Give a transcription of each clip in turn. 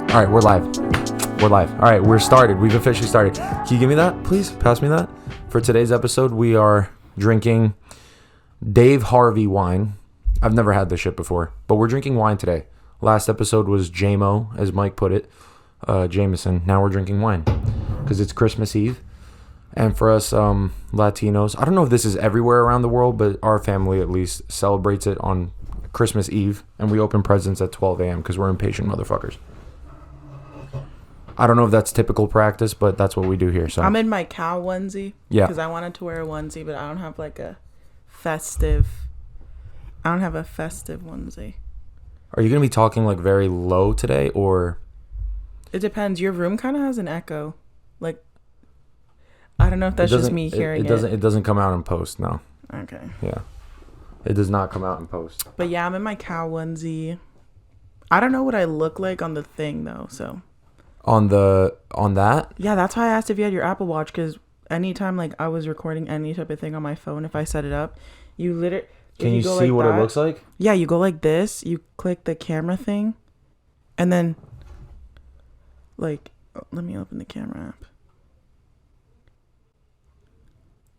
All right, we're live. We're live. All right, we're started. We've officially started. Can you give me that, please? Pass me that. For today's episode, we are drinking Dave Harvey wine. I've never had this shit before, but we're drinking wine today. Last episode was JMO, as Mike put it, Jameson. Now we're drinking wine because it's Christmas Eve. And for us Latinos, I don't know if this is everywhere around the world, but our family at least celebrates it on Christmas Eve, and we open presents at 12 a.m. because we're impatient motherfuckers. I don't know if that's typical practice, but that's what we do here. So I'm in my cow onesie. Yeah. Because I wanted to wear a onesie, but I don't have like a festive. I don't have a festive onesie. Are you gonna be talking like very low today, or? It depends. Your room kind of has an echo. Like, I don't know if that's just me hearing it. It doesn't come out in post. No. Okay. Yeah. It does not come out in post. But yeah, I'm in my cow onesie. I don't know what I look like on the thing though. So. On that? Yeah, that's why I asked if you had your Apple Watch, because anytime like I was recording any type of thing on my phone, if I set it up, you literally. Can you see what it looks like? Yeah, you go like this. You click the camera thing, and then. Like, let me open the camera app.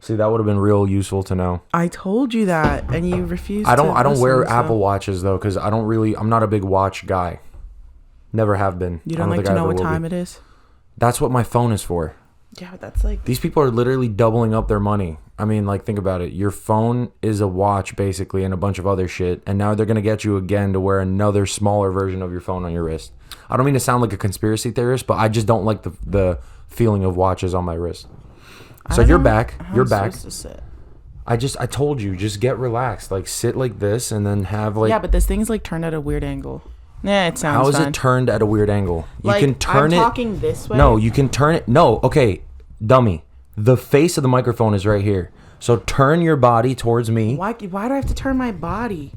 See, that would have been real useful to know. I told you that, and you refused. I don't wear Apple Watches though, because I'm not a big watch guy. Never have been. You don't like to know what time it is? That's what my phone is for. Yeah, but that's like... These people are literally doubling up their money. I mean, like, think about it. Your phone is a watch, basically, and a bunch of other shit. And now they're going to get you again to wear another smaller version of your phone on your wrist. I don't mean to sound like a conspiracy theorist, but I just don't like the feeling of watches on my wrist. So you're back. You're back. I told you, just get relaxed. Like, sit like this and then have, like... Yeah, but this thing's, like, turned at a weird angle. Yeah, it sounds How is fine. it turned at a weird angle? Like, you can turn I'm talking this way. No, you can turn it. No, okay, dummy. The face of the microphone is right here. So turn your body towards me. Why do I have to turn my body?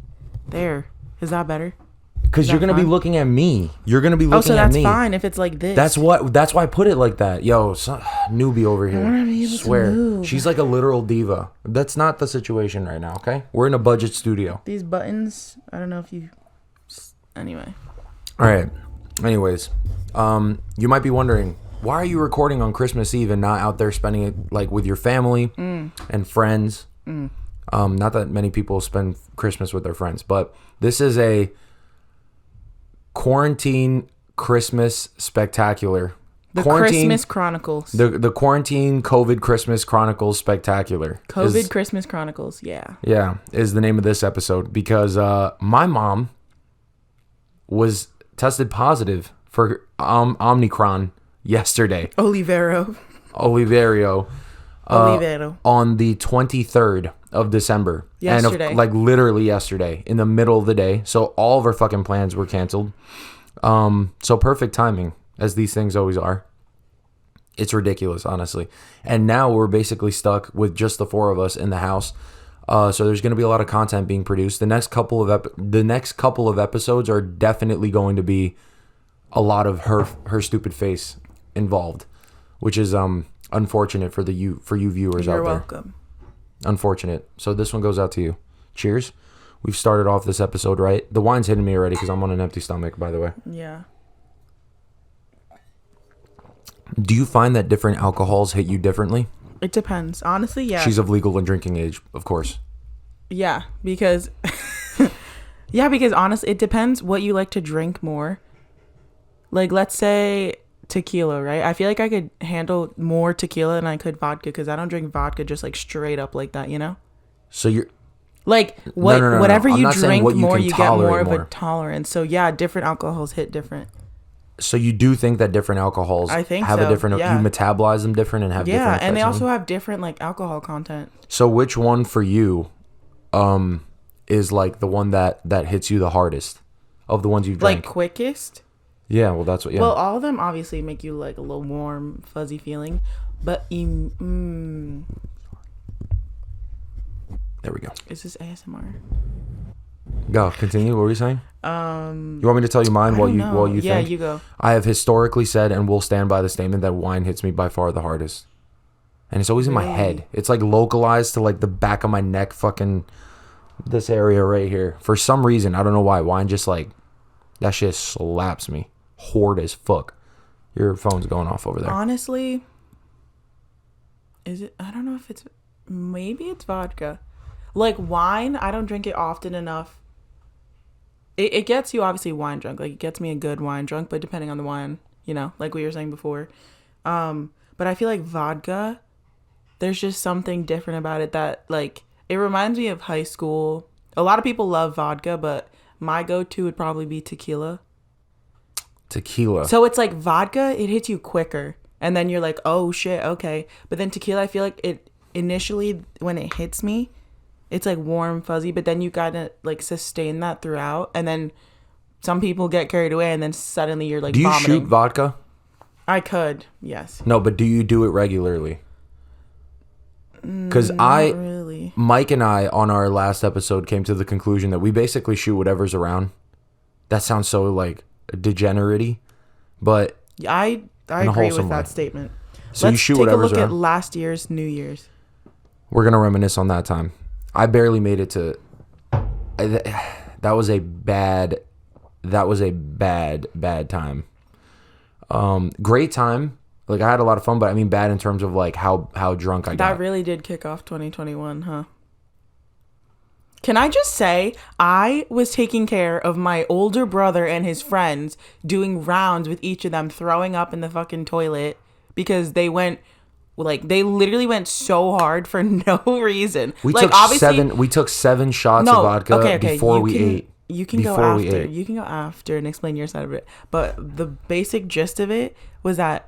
There. Is that better? Because you're going to be looking at me. You're going to be looking at me. Oh, so that's fine if it's like this. That's why I put it like that. Yo, newbie over here. I want to be able Swear. to move. She's like a literal diva. That's not the situation right now, okay? We're in a budget studio. These buttons, I don't know if you... Anyway. All right. Anyways, you might be wondering, why are you recording on Christmas Eve and not out there spending it like with your family and friends? Not that many people spend Christmas with their friends, but this is a quarantine Christmas spectacular. Christmas Chronicles. The quarantine COVID Christmas Chronicles spectacular. Christmas Chronicles, yeah. Yeah, is the name of this episode because my mom was tested positive for Omicron yesterday. Olivero. On the 23rd of December. Yesterday. And like literally yesterday in the middle of the day. So all of our fucking plans were canceled. So perfect timing, as these things always are. It's ridiculous, honestly. And now we're basically stuck with just the four of us in the house. So there's going to be a lot of content being produced. The next couple of episodes are definitely going to be a lot of her stupid face involved, which is unfortunate for you viewers out there. You're welcome. Unfortunate. So this one goes out to you. Cheers. We've started off this episode right. The wine's hitting me already because I'm on an empty stomach, by the way. Yeah. Do you find that different alcohols hit you differently? It depends. Honestly, yeah. She's of legal and drinking age, of course. Yeah, because honestly, it depends what you like to drink more. Like, let's say tequila, right? I feel like I could handle more tequila than I could vodka because I don't drink vodka just like straight up like that, you know? So you're... Like, whatever you drink more, you get more of a tolerance. So, yeah, different alcohols hit different. So you do think that different alcohols have a different... Yeah. You metabolize them different and have different... Yeah, and they also have different, like, alcohol content. So which one for you is, like, the one that hits you the hardest of the ones you've drank? Like, quickest? Yeah, well, that's what... Yeah. Well, all of them obviously make you, like, a little warm, fuzzy feeling. But... There we go. Is this ASMR? Go, continue. What were you saying? You want me to tell you mine while you think? Yeah, you go. I have historically said and will stand by the statement that wine hits me by far the hardest. And it's always in my head. It's like localized to like the back of my neck, fucking this area right here. For some reason, I don't know why. Wine just like, that shit slaps me hoard as fuck. Your phone's going off over there. Honestly, is it? I don't know if it's. Maybe it's vodka. Like wine, I don't drink it often enough. It gets you obviously wine drunk. Like it gets me a good wine drunk, but depending on the wine, you know, like we were saying before. But I feel like vodka, there's just something different about it that like it reminds me of high school. A lot of people love vodka, but my go-to would probably be tequila. Tequila. So it's like vodka, it hits you quicker. And then you're like, oh shit, okay. But then tequila, I feel like it initially, when it hits me, it's like warm, fuzzy. But then you gotta like sustain that throughout. And then some people get carried away and then suddenly you're like vomiting. Do you shoot vodka? I could, yes. No, but do you do it regularly? Because Really. Mike and I, on our last episode, came to the conclusion that we basically shoot whatever's around. That sounds so like degenerate-y, but I agree with that statement. So you shoot whatever's around. Let's take a look at last year's New Year's. We're gonna reminisce on that time. I barely made it to. That was a bad time. Great time. Like I had a lot of fun, but I mean bad in terms of like how drunk I got. That really did kick off 2021, huh? Can I just say, I was taking care of my older brother and his friends, doing rounds with each of them, throwing up in the fucking toilet because they literally went so hard for no reason. We took 7 shots of vodka before we ate. You can go after. You can go after and explain your side of it. But the basic gist of it was that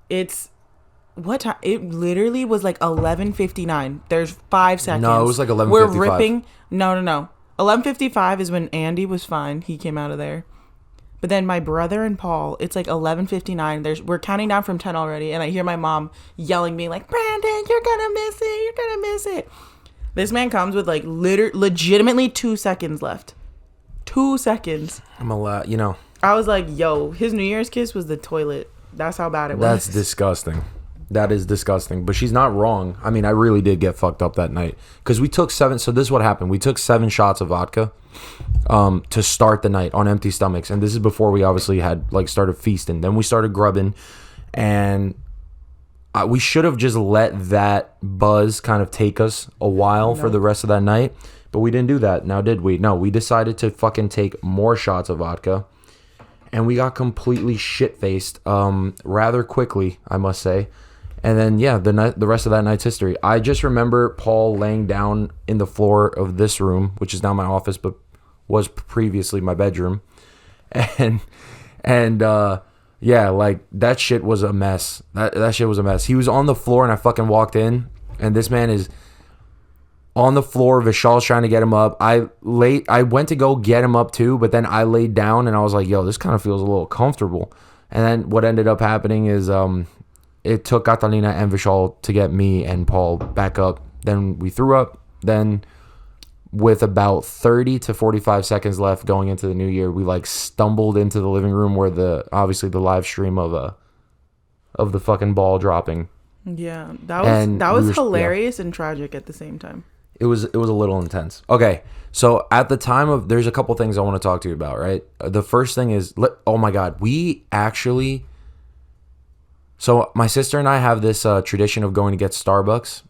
it's what time? It literally was like 11:59. There's 5 seconds. No, it was like 11:55. We're ripping. No. 11:55 is when Andy was fine. He came out of there. But then my brother and Paul, it's like 11:59. We're counting down from 10 already, and I hear my mom yelling me like, "Brandon, you're gonna miss it. You're gonna miss it." This man comes with like legitimately 2 seconds left. 2 seconds. I'm allowed, you know. I was like, yo, his New Year's kiss was the toilet. That's how bad it was. That's disgusting. That is disgusting. But she's not wrong. I mean, I really did get fucked up that night. Because we took 7. So this is what happened. We took 7 shots of vodka to start the night on empty stomachs. And this is before we obviously had like started feasting. Then we started grubbing. And we should have just let that buzz kind of take us a while for the rest of that night. But we didn't do that. Now, did we? No, we decided to fucking take more shots of vodka. And we got completely shit-faced rather quickly, I must say. And then, yeah, the rest of that night's history. I just remember Paul laying down in the floor of this room, which is now my office, but was previously my bedroom. And yeah, like, that shit was a mess. That shit was a mess. He was on the floor, and I fucking walked in, and this man is on the floor. Vishal's trying to get him up. I went to go get him up too, but then I laid down and I was like, yo, this kind of feels a little comfortable. And then what ended up happening is it took Catalina and Vishal to get me and Paul back up. Then we threw up. Then with about 30 to 45 seconds left going into the new year, we like stumbled into the living room where obviously the live stream of the fucking ball dropping. Yeah, that was hilarious and tragic at the same time. It was a little intense. Okay, so at the time there's a couple things I want to talk to you about, right? The first thing is, oh my God, so my sister and I have this tradition of going to get Starbucks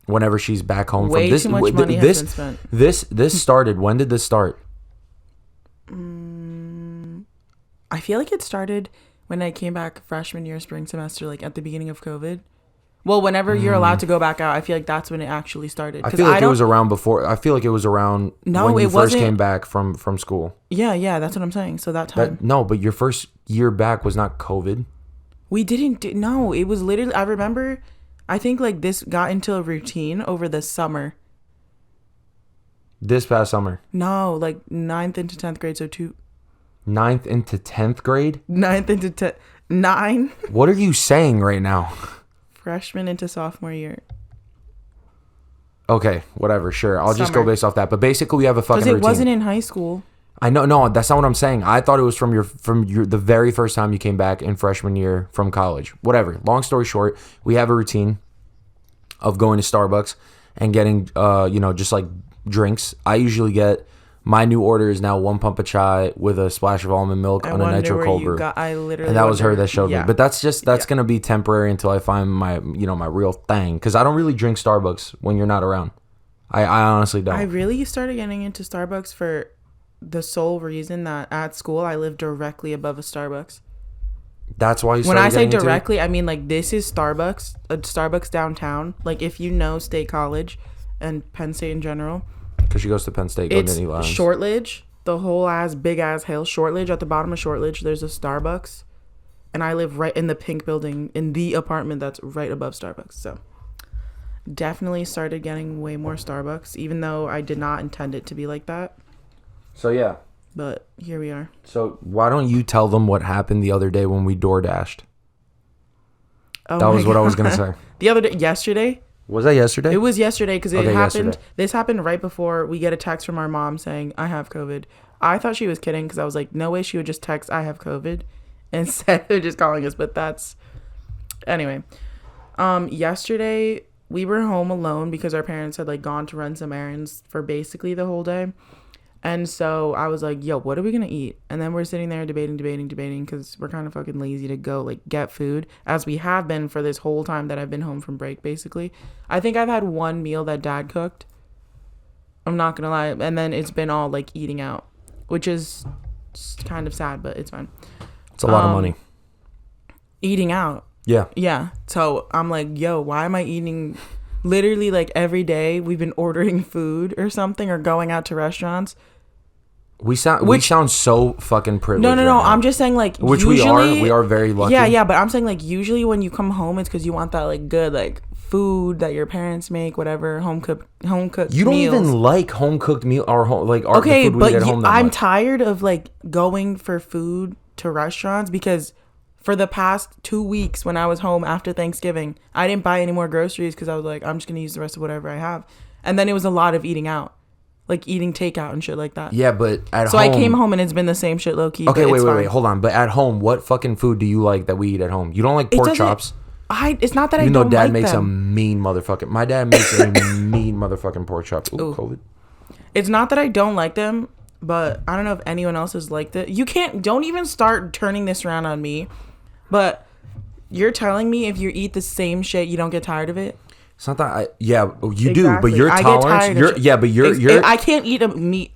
whenever she's back home. Way too much money has been spent. This started, when did this start? I feel like it started when I came back freshman year, spring semester, like at the beginning of COVID. Well, whenever you're allowed to go back out, I feel like that's when it actually started. I feel like it was around before. I feel like it was around when you first came back from school. Yeah, that's what I'm saying. So that time. But your first year back was not COVID. We didn't do, no, it was literally, I remember, I think like this got into a routine over the summer. This past summer? No, like 9th into 10th grade, so 9th into 10th grade? 9th into 9. What are you saying right now? Freshman into sophomore year. Okay, whatever, sure. I'll just go based off that. But basically, we have a fucking routine. Because it wasn't in high school. I know, no, that's not what I'm saying. I thought it was from the very first time you came back in freshman year from college. Whatever. Long story short, we have a routine of going to Starbucks and getting, just like drinks. I usually get My new order is now 1 pump of chai with a splash of almond milk on a nitro cold brew. And that was her that showed me. But that's going to be temporary until I find my real thing. Because I don't really drink Starbucks when you're not around. I honestly don't. I really started getting into Starbucks for the sole reason that at school I live directly above a Starbucks. That's why you started When I say getting directly, I mean like this is Starbucks, a Starbucks downtown. Like if you know State College and Penn State in general. Because she goes to Penn State. It's Shortledge, the whole big ass hill. Shortledge, at the bottom of Shortledge, there's a Starbucks. And I live right in the pink building in the apartment that's right above Starbucks. So definitely started getting way more Starbucks, even though I did not intend it to be like that. So yeah. But here we are. So why don't you tell them what happened the other day when we door dashed? Oh, that was what I was going to say. The other day, yesterday? Was that yesterday? It was yesterday because it happened. Yesterday. This happened right before we get a text from our mom saying, I have COVID. I thought she was kidding because I was like, no way she would just text, I have COVID, instead of just calling us. But that's... Anyway. Yesterday, we were home alone because our parents had like gone to run some errands for basically the whole day. And so I was like, yo, what are we going to eat? And then we're sitting there debating because we're kind of fucking lazy to go like get food, as we have been for this whole time that I've been home from break, basically. I think I've had one meal that Dad cooked. I'm not going to lie. And then it's been all like eating out, which is kind of sad, but it's fine. It's a lot of money. Eating out. Yeah. Yeah. So I'm like, yo, why am I eating... Literally like every day we've been ordering food or something or going out to restaurants. We sound so fucking privileged. No. Right, I'm just saying like which usually, we are very lucky. Yeah, but I'm saying like usually when you come home it's because you want that like good like food that your parents make, whatever, home cooked. You don't meals. Even like home cooked meal or the food we get at home. I'm tired of like going for food to restaurants because for the past 2 weeks when I was home after Thanksgiving, I didn't buy any more groceries because I was like, I'm just gonna use the rest of whatever I have, and then it was a lot of eating out. Like eating takeout and shit like that. Yeah, but at home... So I came home and it's been the same shit low-key. Okay, wait. Hold on. But at home, what fucking food do you like that we eat at home? You don't like pork chops? It's not that I don't like them. Even though Dad makes a mean motherfucking... My dad makes a mean motherfucking pork chop. Ooh, COVID. It's not that I don't like them, but I don't know if anyone else has liked it. Don't even start turning this around on me. But you're telling me if you eat the same shit, you don't get tired of it? It's not that you do, but your tolerance, I can't eat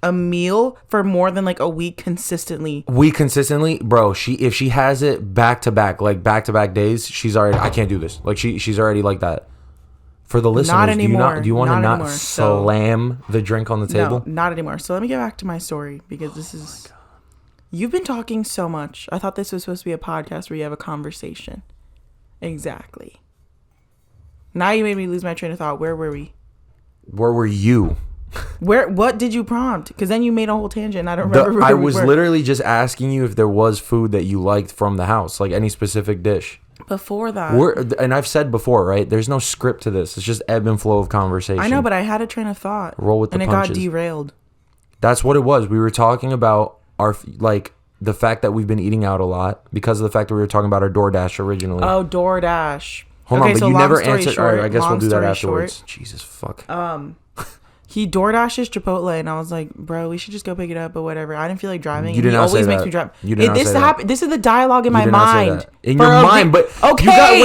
a meal for more than like a week consistently. Bro, if she has it back to back days, she's already, I can't do this. Like she's already like that. For the listeners, not anymore. Do you want to not slam the drink on the table? No, not anymore. So let me get back to my story because this is, you've been talking so much. I thought this was supposed to be a podcast where you have a conversation. Exactly. Now you made me lose my train of thought. Where were we? Where were you? What did you prompt? Because then you made a whole tangent. And I don't remember. I was literally just asking you if there was food that you liked from the house, like any specific dish. Before that, and I've said before, right? There's no script to this. It's just ebb and flow of conversation. I know, but I had a train of thought. Roll with the punches. And it got derailed. That's what it was. We were talking about the fact that we've been eating out a lot because of the fact that we were talking about our DoorDash originally. Oh, DoorDash. Hold on, but you never answered. All right, I guess we'll do that afterwards. Jesus, fuck. He DoorDashes Chipotle, and I was like, bro, we should just go pick it up, but whatever. I didn't feel like driving. You did not say that. He always makes me drive. You did not say that. This is the dialogue in my mind. In your mind, but okay.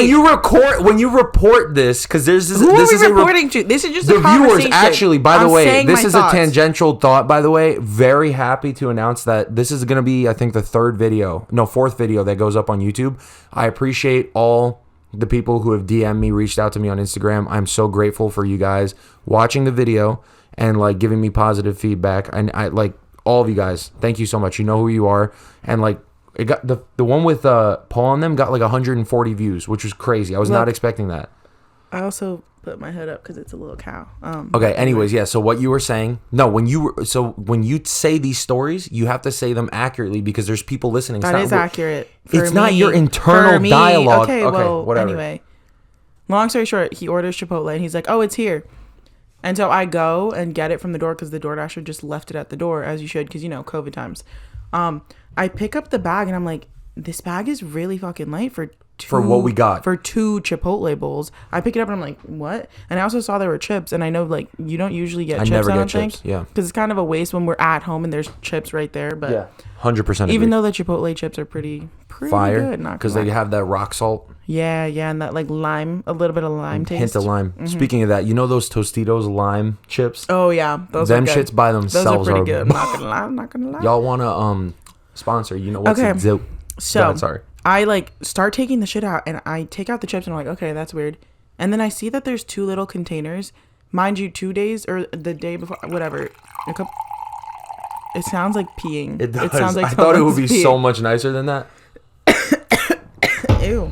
When you report this, because this is reporting to. This is just a conversation. The viewers actually. By the way, this is a tangential thought. By the way, very happy to announce that this is going to be, I think, the fourth video that goes up on YouTube. I appreciate all the people who have DM'd me, reached out to me on Instagram. I'm so grateful for you guys watching the video and like giving me positive feedback. And I like all of you guys. Thank you so much. You know who you are. And like it got the one with Paul on them got like 140 views, which was crazy. I was not expecting that. I also put my hood up because it's a little cow. Okay. Anyways, yeah. So what you were saying? No, when you say these stories, you have to say them accurately because there's people listening. That is accurate. It's not your internal dialogue. Okay, well, whatever. Anyway, long story short, he orders Chipotle and he's like, "Oh, it's here." And so I go and get it from the door because the DoorDasher just left it at the door, as you should, because COVID times. I pick up the bag and I'm like, this bag is really fucking light for for what we got. For 2 Chipotle bowls. I pick it up and I'm like, what? And I also saw there were chips. And I know, like, you don't usually get chips, never I get don't chips, think. yeah. Because it's kind of a waste when we're at home and there's chips right there. But yeah, 100%. Even though the Chipotle chips are pretty fire, good. because they have that rock salt. Yeah, and that, like, lime, a little bit of lime taste. Hint of lime. Speaking of that, you know those Tostitos lime chips? Oh, yeah. Those are good. Shits by themselves those are pretty good. I'm not gonna lie. Y'all want to sponsor? You know what's okay. So God, sorry. I like start taking the shit out and I take out the chips and I'm like, okay, that's weird. And then I see that there's 2 little containers, mind you, 2 days or the day before, whatever. It sounds like peeing. It does. It sounds like I thought it would be peeing. so much nicer than that. Ew.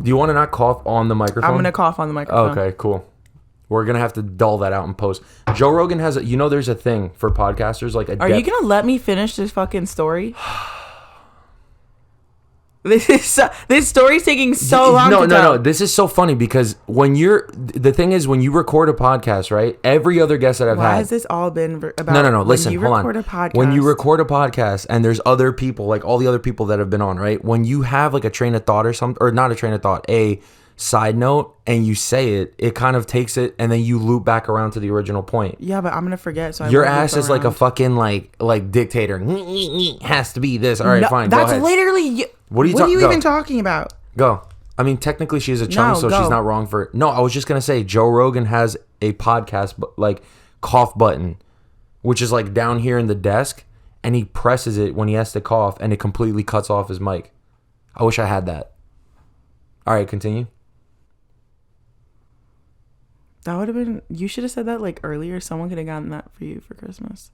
Do you want to not cough on the microphone? I'm gonna cough on the microphone. Okay, cool. We're gonna have to dull that out in post. Joe Rogan has there's a thing for podcasters like a. Are you gonna let me finish this fucking story? This story's taking so long to tell. No. This is so funny because the thing is when you record a podcast, right? Every other guest that I've had. Why has this all been about? No. Listen, hold on. Podcast, when you record a podcast and there's other people, like all the other people that have been on, right? When you have like a train of thought or something, or not a train of thought, a side note, and you say it, it kind of takes it and then you loop back around to the original point. Yeah, but I'm gonna forget. So your ass is like a fucking like dictator. Has to be this. All right, fine. That's go ahead. Literally. What are you even talking about? Go. I mean, technically she is a chunk, so she's not wrong for it. No, I was just gonna say Joe Rogan has a podcast like cough button, which is like down here in the desk, and he presses it when he has to cough, and it completely cuts off his mic. I wish I had that. All right, continue. That would have been. You should have said that like earlier. Someone could have gotten that for you for Christmas.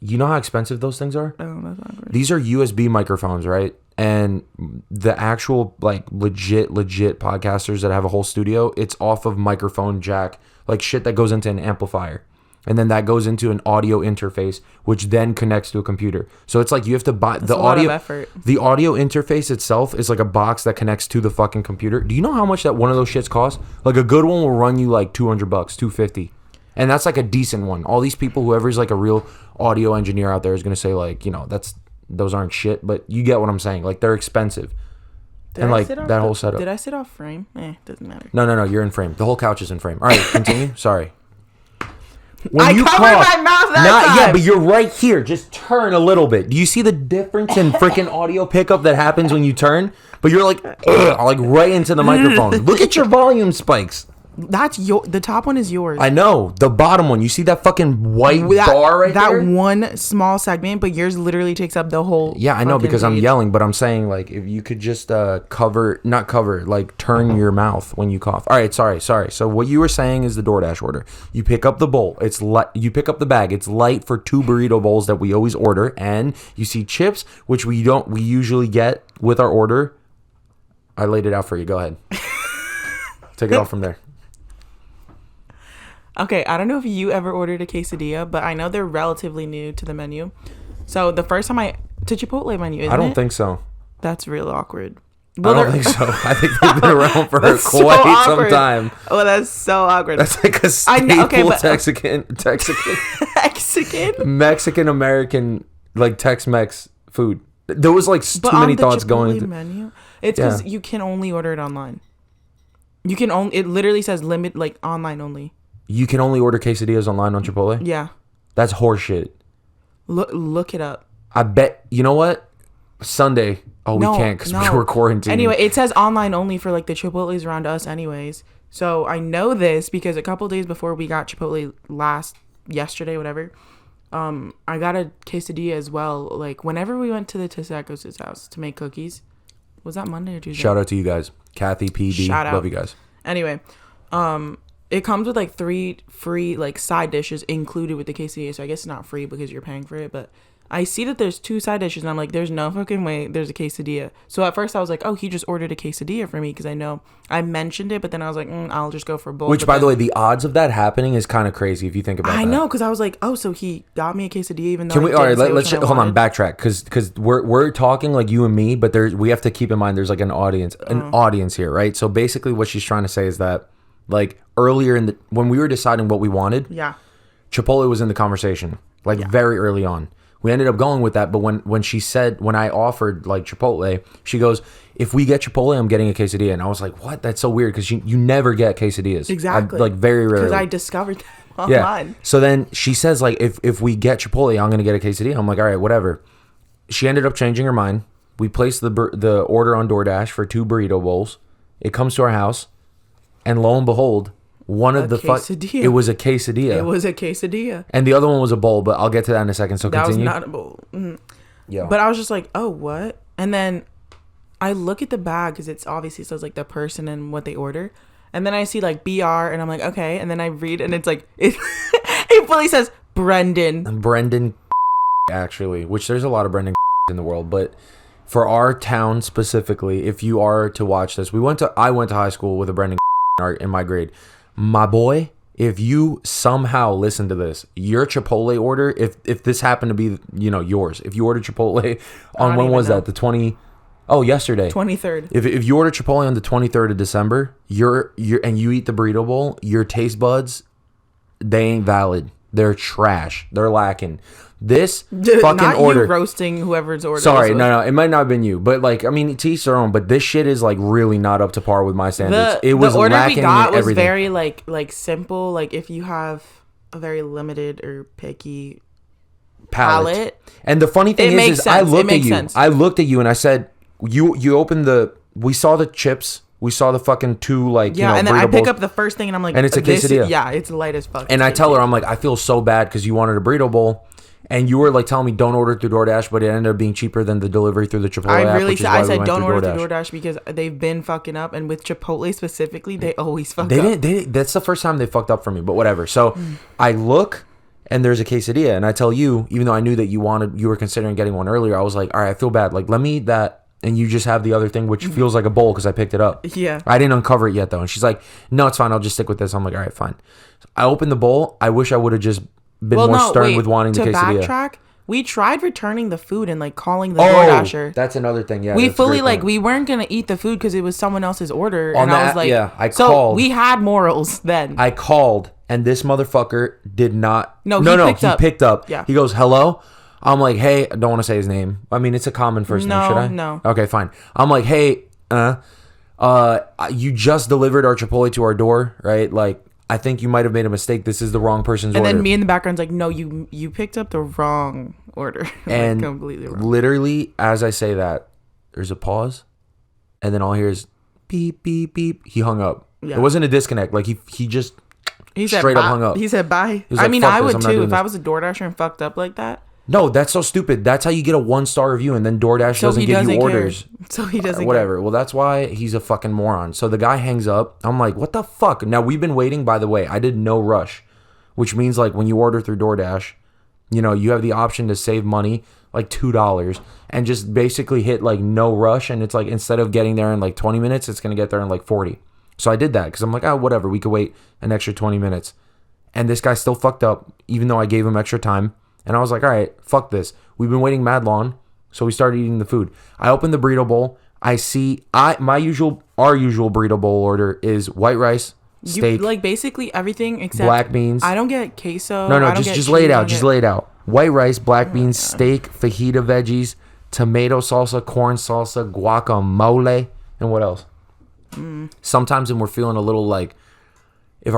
You know how expensive those things are? Oh, that's awkward. These are USB microphones, right? And the actual like legit podcasters that have a whole studio, it's off of microphone jack, like shit that goes into an amplifier. And then that goes into an audio interface, which then connects to a computer. So it's like you have to buy the audio. The audio interface itself is like a box that connects to the fucking computer. Do you know how much that one of those shits costs? Like a good one will run you like $200, $250. And that's like a decent one. All these people, whoever's like a real audio engineer out there is going to say like, those aren't shit, but you get what I'm saying. Like they're expensive. And like that whole setup. Did I sit off frame? Doesn't matter. No, you're in frame. The whole couch is in frame. All right, continue. Sorry. When you covered my mouth that time. Yeah, but you're right here. Just turn a little bit. Do you see the difference in freaking audio pickup that happens when you turn? But you're like right into the microphone. Look at your volume spikes. That's the top one is yours. I know. The bottom one. You see that fucking white bar right there? That one small segment, but yours literally takes up the whole. Yeah, I know because I'm yelling, but I'm saying like if you could just not cover, like turn your mouth when you cough. All right, sorry. So what you were saying is the DoorDash order. You pick up the bowl. It's light. You pick up the bag. It's light for 2 burrito bowls that we always order, and you see chips, which we usually get with our order. I laid it out for you. Go ahead. Take it off from there. Okay, I don't know if you ever ordered a quesadilla, but I know they're relatively new to the menu. So the first time to Chipotle menu, isn't it? I don't think so. That's real awkward. Well, I don't think so. I think they've been around for quite some time. Oh, that's so awkward. That's like a staple Mexican American like Tex-Mex food. There was like too many thoughts going into menu. It's because you can only order it online. You can only. It literally says limit like online only. You can only order quesadillas online on Chipotle? Yeah. That's horseshit. Look it up. I bet. You know what? Sunday. Oh, we can't because we're quarantined. Anyway, it says online only for like the Chipotles around us anyways. So I know this because a couple days before we got Chipotle yesterday, whatever, I got a quesadilla as well. Like whenever we went to the Tesacos' house to make cookies. Was that Monday or Tuesday? Shout out to you guys. Kathy, PD. Shout out. Love you guys. Anyway, it comes with like 3 free like side dishes included with the quesadilla. So I guess it's not free because you're paying for it. But I see that there's 2 side dishes and I'm like, there's no fucking way there's a quesadilla. So at first I was like, oh, he just ordered a quesadilla for me because I know I mentioned it. But then I was like, I'll just go for both. Which, by the way, the odds of that happening is kind of crazy if you think about it. I know, because I was like, oh, so he got me a quesadilla even though. Can we? All right, let's hold on, backtrack because we're talking like you and me, but we have to keep in mind there's like an audience here, right? So basically, what she's trying to say is that like earlier when we were deciding what we wanted, yeah, Chipotle was in the conversation very early on. We ended up going with that. But when I offered like Chipotle, she goes, if we get Chipotle, I'm getting a quesadilla. And I was like, what? That's so weird because you never get quesadillas. Exactly. Like very rarely. Because I discovered that online. So then she says like, if we get Chipotle, I'm going to get a quesadilla. I'm like, all right, whatever. She ended up changing her mind. We placed the order on DoorDash for 2 burrito bowls. It comes to our house. And lo and behold, it was a quesadilla. It was a quesadilla. And the other one was a bowl, but I'll get to that in a second. So continue. That was not a bowl. Yeah. But I was just like, oh, what? And then I look at the bag because it's obviously says like the person and what they order. And then I see like BR and I'm like, okay. And then I read and it's like, it fully says Brendan. And Brendan, actually, which there's a lot of Brendan in the world. But for our town specifically, if you are to watch this, I went to high school with a Brendan in my grade. My boy, if you somehow listen to this, your Chipotle order, if this happened to be, yours, if you ordered Chipotle on, when was that? Yesterday. 23rd. If you order Chipotle on the 23rd of December, and you eat the burrito bowl, your taste buds, they ain't valid. They're trash. They're lacking. This fucking not order. You roasting whoever's order. Sorry, no, it might not have been you, but like, I mean, to each their own. But this shit is like really not up to par with my standards. It was the order lacking we got in everything. Was very like simple. Like if you have a very limited or picky palate. And the funny thing is I looked at you. Sense. I looked at you and I said, you opened we saw the chips. We saw the fucking 2 like and then I pick bowls, up the first thing and I'm like, and it's a quesadilla. Yeah, it's light as fuck. And I tell her, I'm like, I feel so bad because you wanted a burrito bowl. And you were like telling me don't order through DoorDash, but it ended up being cheaper than the delivery through the Chipotle app. I said don't order through DoorDash because they've been fucking up, and with Chipotle specifically, they always fuck up. That's the first time they fucked up for me, but whatever. So I look, and there's a quesadilla, and I tell you, even though I knew that you were considering getting one earlier, I was like, all right, I feel bad. Like, let me eat that, and you just have the other thing, which feels like a bowl because I picked it up. Yeah. I didn't uncover it yet though, and she's like, no, it's fine. I'll just stick with this. I'm like, all right, fine. So I opened the bowl. I wish I would have just been more stern with wanting the quesadilla. Backtrack. We tried returning the food and like calling the DoorDasher. That's another thing. Yeah, we fully like we weren't gonna eat the food because it was someone else's order, and I was like, I called. We had morals then. I called, and this motherfucker did not. No, he picked up. Yeah. He goes, hello. I'm like, hey, I don't want to say his name. I mean, it's a common first name. Should I? No. Okay, fine. I'm like, hey, you just delivered our Chipotle to our door, right? Like, I think you might have made a mistake. This is the wrong person's order. And then me in the background's like, no, you picked up the wrong order. And completely wrong. Literally, as I say that, there's a pause, and then all I hear is beep, beep, beep. He hung up. Yeah. It wasn't a disconnect. Like, he just straight up hung up. He said bye. He like, I mean, I would too if I was a DoorDasher and fucked up like that. No, that's so stupid. That's how you get a 1-star review, and then DoorDash doesn't give you orders. So he doesn't whatever. care. Well, that's why he's a fucking moron. So the guy hangs up. I'm like, what the fuck? Now, we've been waiting, by the way. I did no rush, which means like when you order through DoorDash, you have the option to save money, like $2, and just basically hit like no rush. And it's like instead of getting there in like 20 minutes, it's going to get there in like 40. So I did that because I'm like, whatever. We could wait an extra 20 minutes. And this guy still fucked up, even though I gave him extra time. And I was like, all right, fuck this. We've been waiting mad long. So we started eating the food. I opened the burrito bowl. I see our usual burrito bowl order is white rice, steak. Like basically everything except black beans. I don't get queso. No, just lay it out. Just lay it out. White rice, black beans, steak, fajita veggies, tomato salsa, corn salsa, guacamole, and what else? Sometimes when we're feeling a little like, if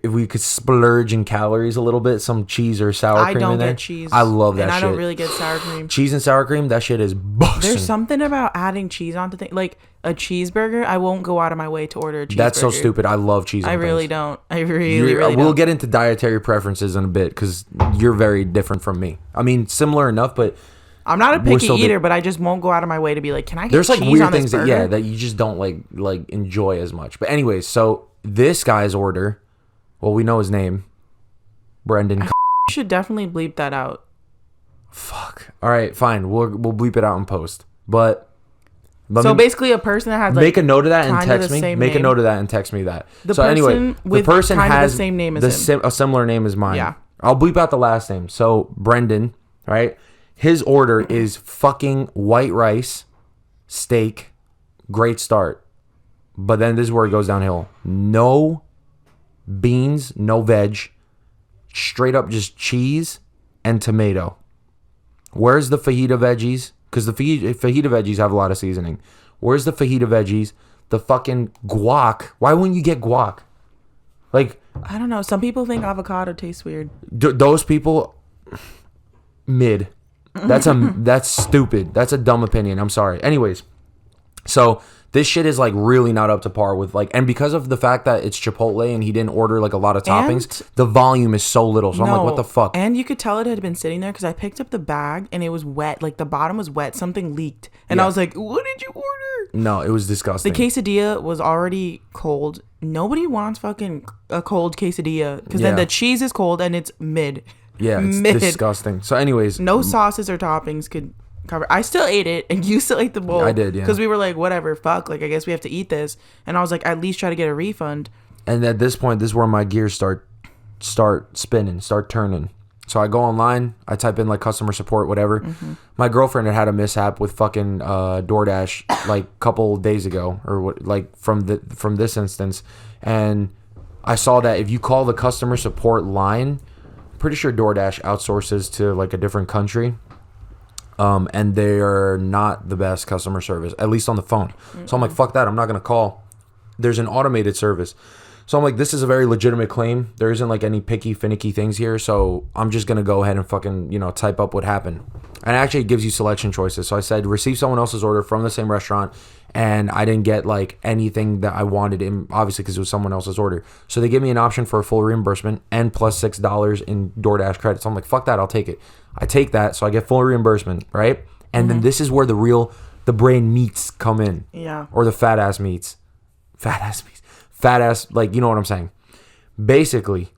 we could splurge in calories a little bit, some cheese or sour cream in there. I don't get cheese. I love that shit. And I don't really get sour cream. Cheese and sour cream, that shit is busting. There's something about adding cheese onto things. Like a cheeseburger, I won't go out of my way to order a cheeseburger. That's so stupid. I love cheese on I really things. don't. I really don't. We'll get into dietary preferences in a bit because you're very different from me. I mean, similar enough, but I'm not a picky eater, but I just won't go out of my way to be like, can I get There's cheese like weird on this things burger? that you just don't like enjoy as much. But anyways, so this guy's order, well, we know his name, Brendan. You should definitely bleep that out. Fuck. All right, fine. We'll bleep it out in post. But basically, a person that has like make a note of that and text me. Make a note of that and text me that. The person has the same name as him. A similar name as mine. Yeah. I'll bleep out the last name. So Brendan, right? His order is fucking white rice, steak, great start. But then this is where it goes downhill. No beans, no veg, straight up just cheese and tomato. Where's the fajita veggies? Because the fajita veggies have a lot of seasoning. Where's the fajita veggies? The fucking guac. Why wouldn't you get guac? Like, I don't know. Some people think avocado tastes weird. Those people, mid. That's stupid. That's a dumb opinion. I'm sorry. Anyways, so this shit is like really not up to par with like, and because of the fact that it's Chipotle and he didn't order like a lot of toppings, the volume is so little. So I'm like, what the fuck? And you could tell it had been sitting there because I picked up the bag and it was wet. Like the bottom was wet. Something leaked. And I was like, what did you order? No, it was disgusting. The quesadilla was already cold. Nobody wants fucking a cold quesadilla because then the cheese is cold and it's mid. Yeah, it's disgusting. So anyways. No sauces or toppings could cover. I still ate it and you still ate the bowl. I did, yeah. Because we were like, whatever, fuck. Like, I guess we have to eat this. And I was like, at least try to get a refund. And at this point, this is where my gears start spinning, start turning. So I go online, I type in like customer support, whatever. Mm-hmm. My girlfriend had a mishap with fucking DoorDash like a couple days ago, or what, like from this instance, and I saw that if you call the customer support line, pretty sure DoorDash outsources to like a different country, and they are not the best customer service, at least on the phone. Mm-hmm. So I'm like, fuck that, I'm not gonna call. There's an automated service. So I'm like, this is a very legitimate claim. There isn't like any picky, finicky things here. So I'm just going to go ahead and fucking, type up what happened. And actually it gives you selection choices. So I said, receive someone else's order from the same restaurant. And I didn't get like anything that I wanted in, obviously because it was someone else's order. So they give me an option for a full reimbursement and plus $6 in DoorDash credits. So I'm like, fuck that, I'll take it. I take that. So I get full reimbursement, right? And then this is where the brain meats come in. Yeah. Or the fat ass meats. Fat ass, like, you know what I'm saying? Basically,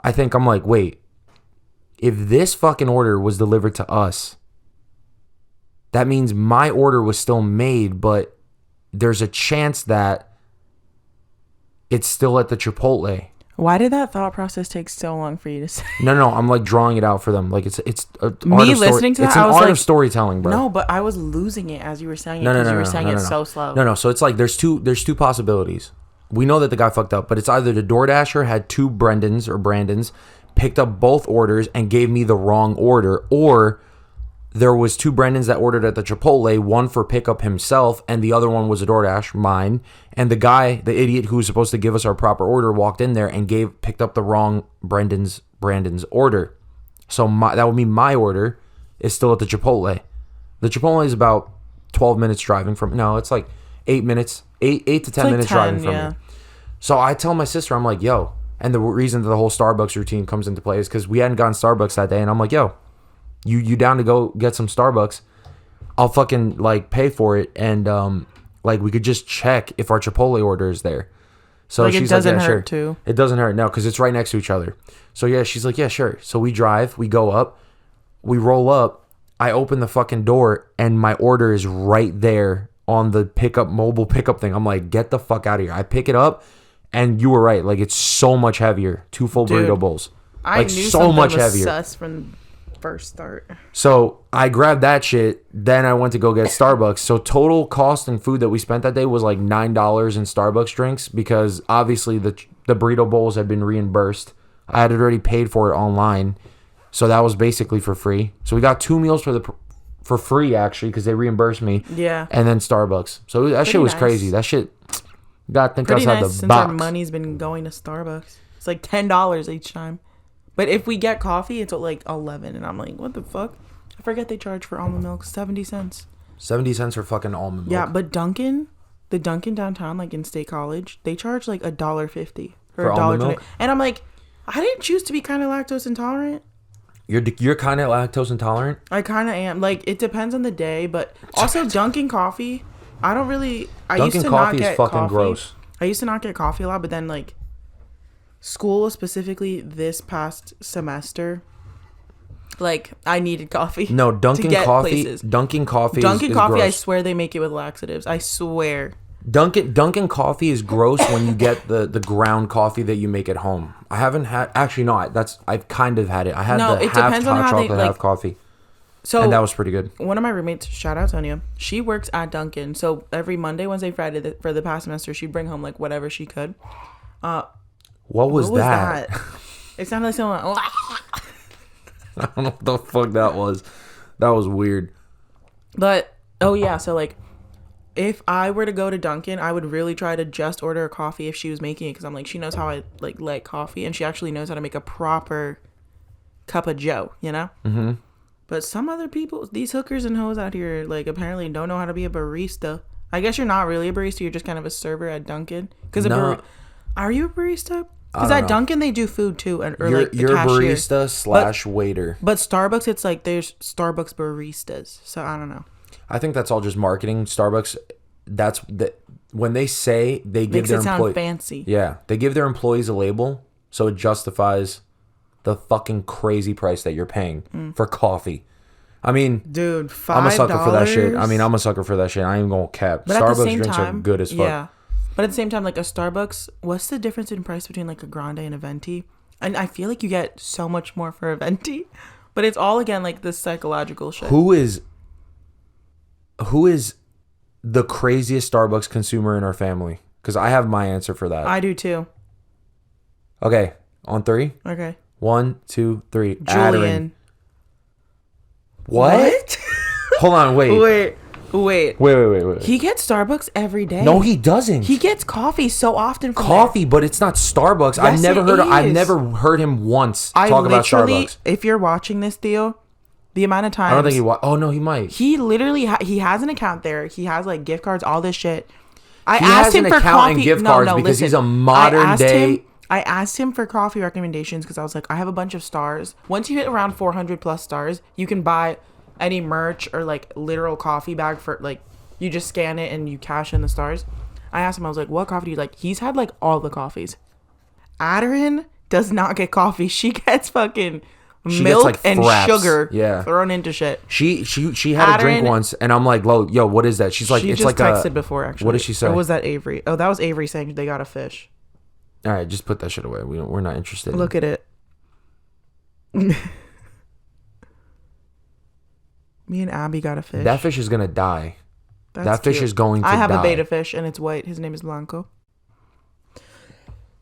I think I'm like, wait, if this fucking order was delivered to us, that means my order was still made, but there's a chance that it's still at the Chipotle. Why did that thought process take so long for you to say? No, I'm like drawing it out for them. Like it's me listening to that. It's an art of storytelling, bro. No, but I was losing it as you were saying it because you were saying it so slow. No. So it's like there's two possibilities. We know that the guy fucked up, but it's either the DoorDasher had two Brandons, picked up both orders and gave me the wrong order, or there was two Brandons that ordered at the Chipotle, one for pickup himself, and the other one was a DoorDash, mine. And the guy, the idiot who was supposed to give us our proper order, walked in there and picked up the wrong Brandon's order. So that would mean my order is still at the Chipotle. The Chipotle is about 12 minutes driving from. No, it's like 8 minutes. 8 to 10 minutes driving from me. So I tell my sister, I'm like, yo, and the reason that the whole Starbucks routine comes into play is because we hadn't gotten Starbucks that day, and I'm like, yo, you down to go get some Starbucks? I'll fucking like pay for it, and like we could just check if our Chipotle order is there. So like, she's it doesn't like, yeah, hurt sure. too. It doesn't hurt, no, because it's right next to each other. So yeah, she's like, yeah, sure. So we drive, we go up, we roll up, I open the fucking door, and my order is right there on the mobile pickup thing. I'm like, get the fuck out of here. I pick it up, and you were right. Like, it's so much heavier. 2 full burrito bowls. I knew so much heavier. Sus from first start. So I grabbed that shit. Then I went to go get Starbucks. So total cost and food that we spent that day was like $9 in Starbucks drinks, because obviously the burrito bowls had been reimbursed. I had already paid for it online. So that was basically for free. So we got 2 meals for free, actually, because they reimbursed me. Yeah. And then Starbucks. So that shit was crazy. That shit, God think outside the since box. Our money's been going to Starbucks. It's like $10 each time. But if we get coffee, it's at like 11, and I'm like, what the fuck? I forget they charge for almond milk 70 cents. 70 cents for fucking almond milk. Yeah, but the Dunkin' downtown, like in State College, they charge like $1.50 or $1.20. And I'm like, I didn't choose to be kind of lactose intolerant. You're kind of lactose intolerant? I kind of am. Like, it depends on the day, but also Dunkin' coffee, I don't really... Dunkin' coffee is fucking gross. I used to not get coffee a lot, but then, like, school, specifically this past semester, like, I needed coffee. No, Dunkin' coffee... places. Dunkin' coffee Dunkin' is coffee, gross. I swear they make it with laxatives. I swear. Dunkin' coffee is gross when you get the ground coffee that you make at home. I haven't had... Actually, no. I've kind of had it. I had the half hot chocolate, half coffee. So, and that was pretty good. One of my roommates, shout out Sonia, she works at Dunkin'. So every Monday, Wednesday, Friday for the past semester, she'd bring home like whatever she could. What was that? It sounded like someone... I don't know what the fuck that was. That was weird. But, oh yeah, so like, if I were to go to Dunkin', I would really try to just order a coffee if she was making it, because I'm like, she knows how I like coffee, and she actually knows how to make a proper cup of joe, you know? Mm-hmm. But some other people, these hookers and hoes out here, like, apparently don't know how to be a barista. I guess you're not really a barista, you're just kind of a server at Dunkin'. Because are you a barista? Because at Dunkin' they do food too, you're a barista / waiter. But Starbucks, it's like there's Starbucks baristas. So I don't know. I think that's all just marketing. Starbucks, when they say they give Makes their it sound fancy. Yeah, they give their employees a label, so it justifies the fucking crazy price that you're paying for coffee. I mean, dude, $5. I'm a sucker for that shit. I mean, I'm a sucker for that shit. I ain't gonna cap. But Starbucks drinks are good as fuck. Yeah. But at the same time, like a Starbucks, what's the difference in price between like a grande and a venti? And I feel like you get so much more for a venti. But it's all, again, like this psychological shit. Who is the craziest Starbucks consumer in our family? Because I have my answer for that. I do too. Okay, on 3. Okay. 1, 2, 3. Julian. What? Hold on, wait. Wait. He gets Starbucks every day. No, he doesn't. He gets coffee so often from coffee, but it's not Starbucks. Yes, I've never heard him once talk about Starbucks. If you're watching this, Theo, the amount of times I don't think oh no, he might. He literally he has an account there. He has like gift cards, all this shit. He has an account and gift cards because he's a modern day. I asked him for coffee recommendations because I was like, I have a bunch of stars. Once you hit around 400 plus stars, you can buy any merch or like literal coffee bag for like, you just scan it and you cash in the stars. I asked him, I was like, what coffee do you like? He's had like all the coffees. Aderin does not get coffee. She gets fucking milk like and sugar thrown into shit. She had a drink once and I'm like, yo, what is that? She's like, she it's just like texted before actually. What did she say? Or was that Avery? Oh, that was Avery saying they got a fish. All right, just put that shit away. We're not interested. Look at it. Me and Abby got a fish. That fish is gonna die. That fish is going to die. I have a beta fish and it's white. His name is Blanco.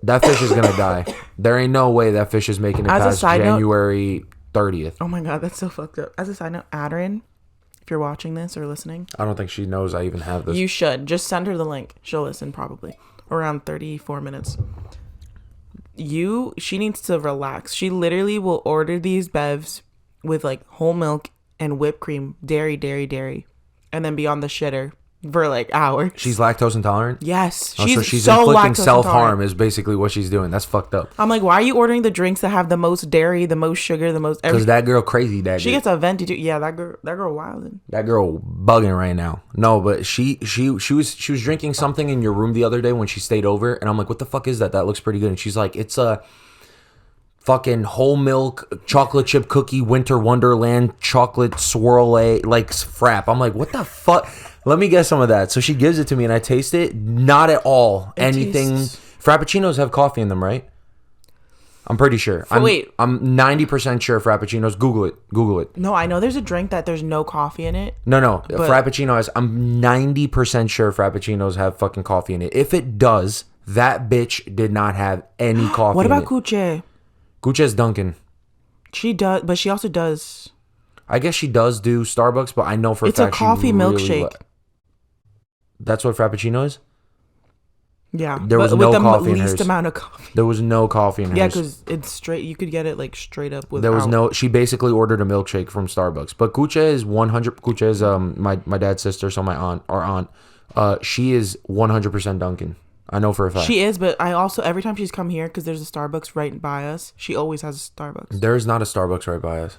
That fish is gonna die. There ain't no way that fish is making it past January 30th. Oh my god, that's so fucked up. As a side note, Aderin, if you're watching this or listening, I don't think she knows I even have this. You should. Just send her the link. She'll listen probably. Around 34 minutes. She needs to relax. She literally will order these bevs with like whole milk and whipped cream, dairy, and then be on the shitter for like hours. She's lactose intolerant? Yes. So she's inflicting self-harm is basically what she's doing. That's fucked up. I'm like, why are you ordering the drinks that have the most dairy, the most sugar, the most everything? Because that girl crazy, She gets a venti too. Yeah, that girl wilding. That girl bugging right now. No, but she was drinking something in your room the other day when she stayed over, and I'm like, what the fuck is that? That looks pretty good. And she's like, it's a fucking whole milk chocolate chip cookie winter wonderland chocolate swirl like frap. I'm like, what the fuck? Let me get some of that. So she gives it to me and I taste it. Not at all Frappuccinos have coffee in them, right? I'm pretty sure. I'm 90% sure Frappuccinos. Google it. No, I know there's a drink that there's no coffee in it. No. Frappuccinos. I'm 90% sure Frappuccinos have fucking coffee in it. If it does, that bitch did not have any coffee. What about Kuche? Kuche's Dunkin'. She does, but she also does. I guess she does do Starbucks, but I know for a fact it's a coffee milkshake. That's what Frappuccino is? Yeah. There was no coffee in hers. Least amount of coffee. There was no coffee in hers. Yeah, because it's straight. You could get it like straight up without. She basically ordered a milkshake from Starbucks. But Kuche is 100. Kuche is my dad's sister, so our aunt. She is 100% Dunkin'. I know for a fact. She is, but I also, every time she's come here, because there's a Starbucks right by us, she always has a Starbucks. There's not a Starbucks right by us.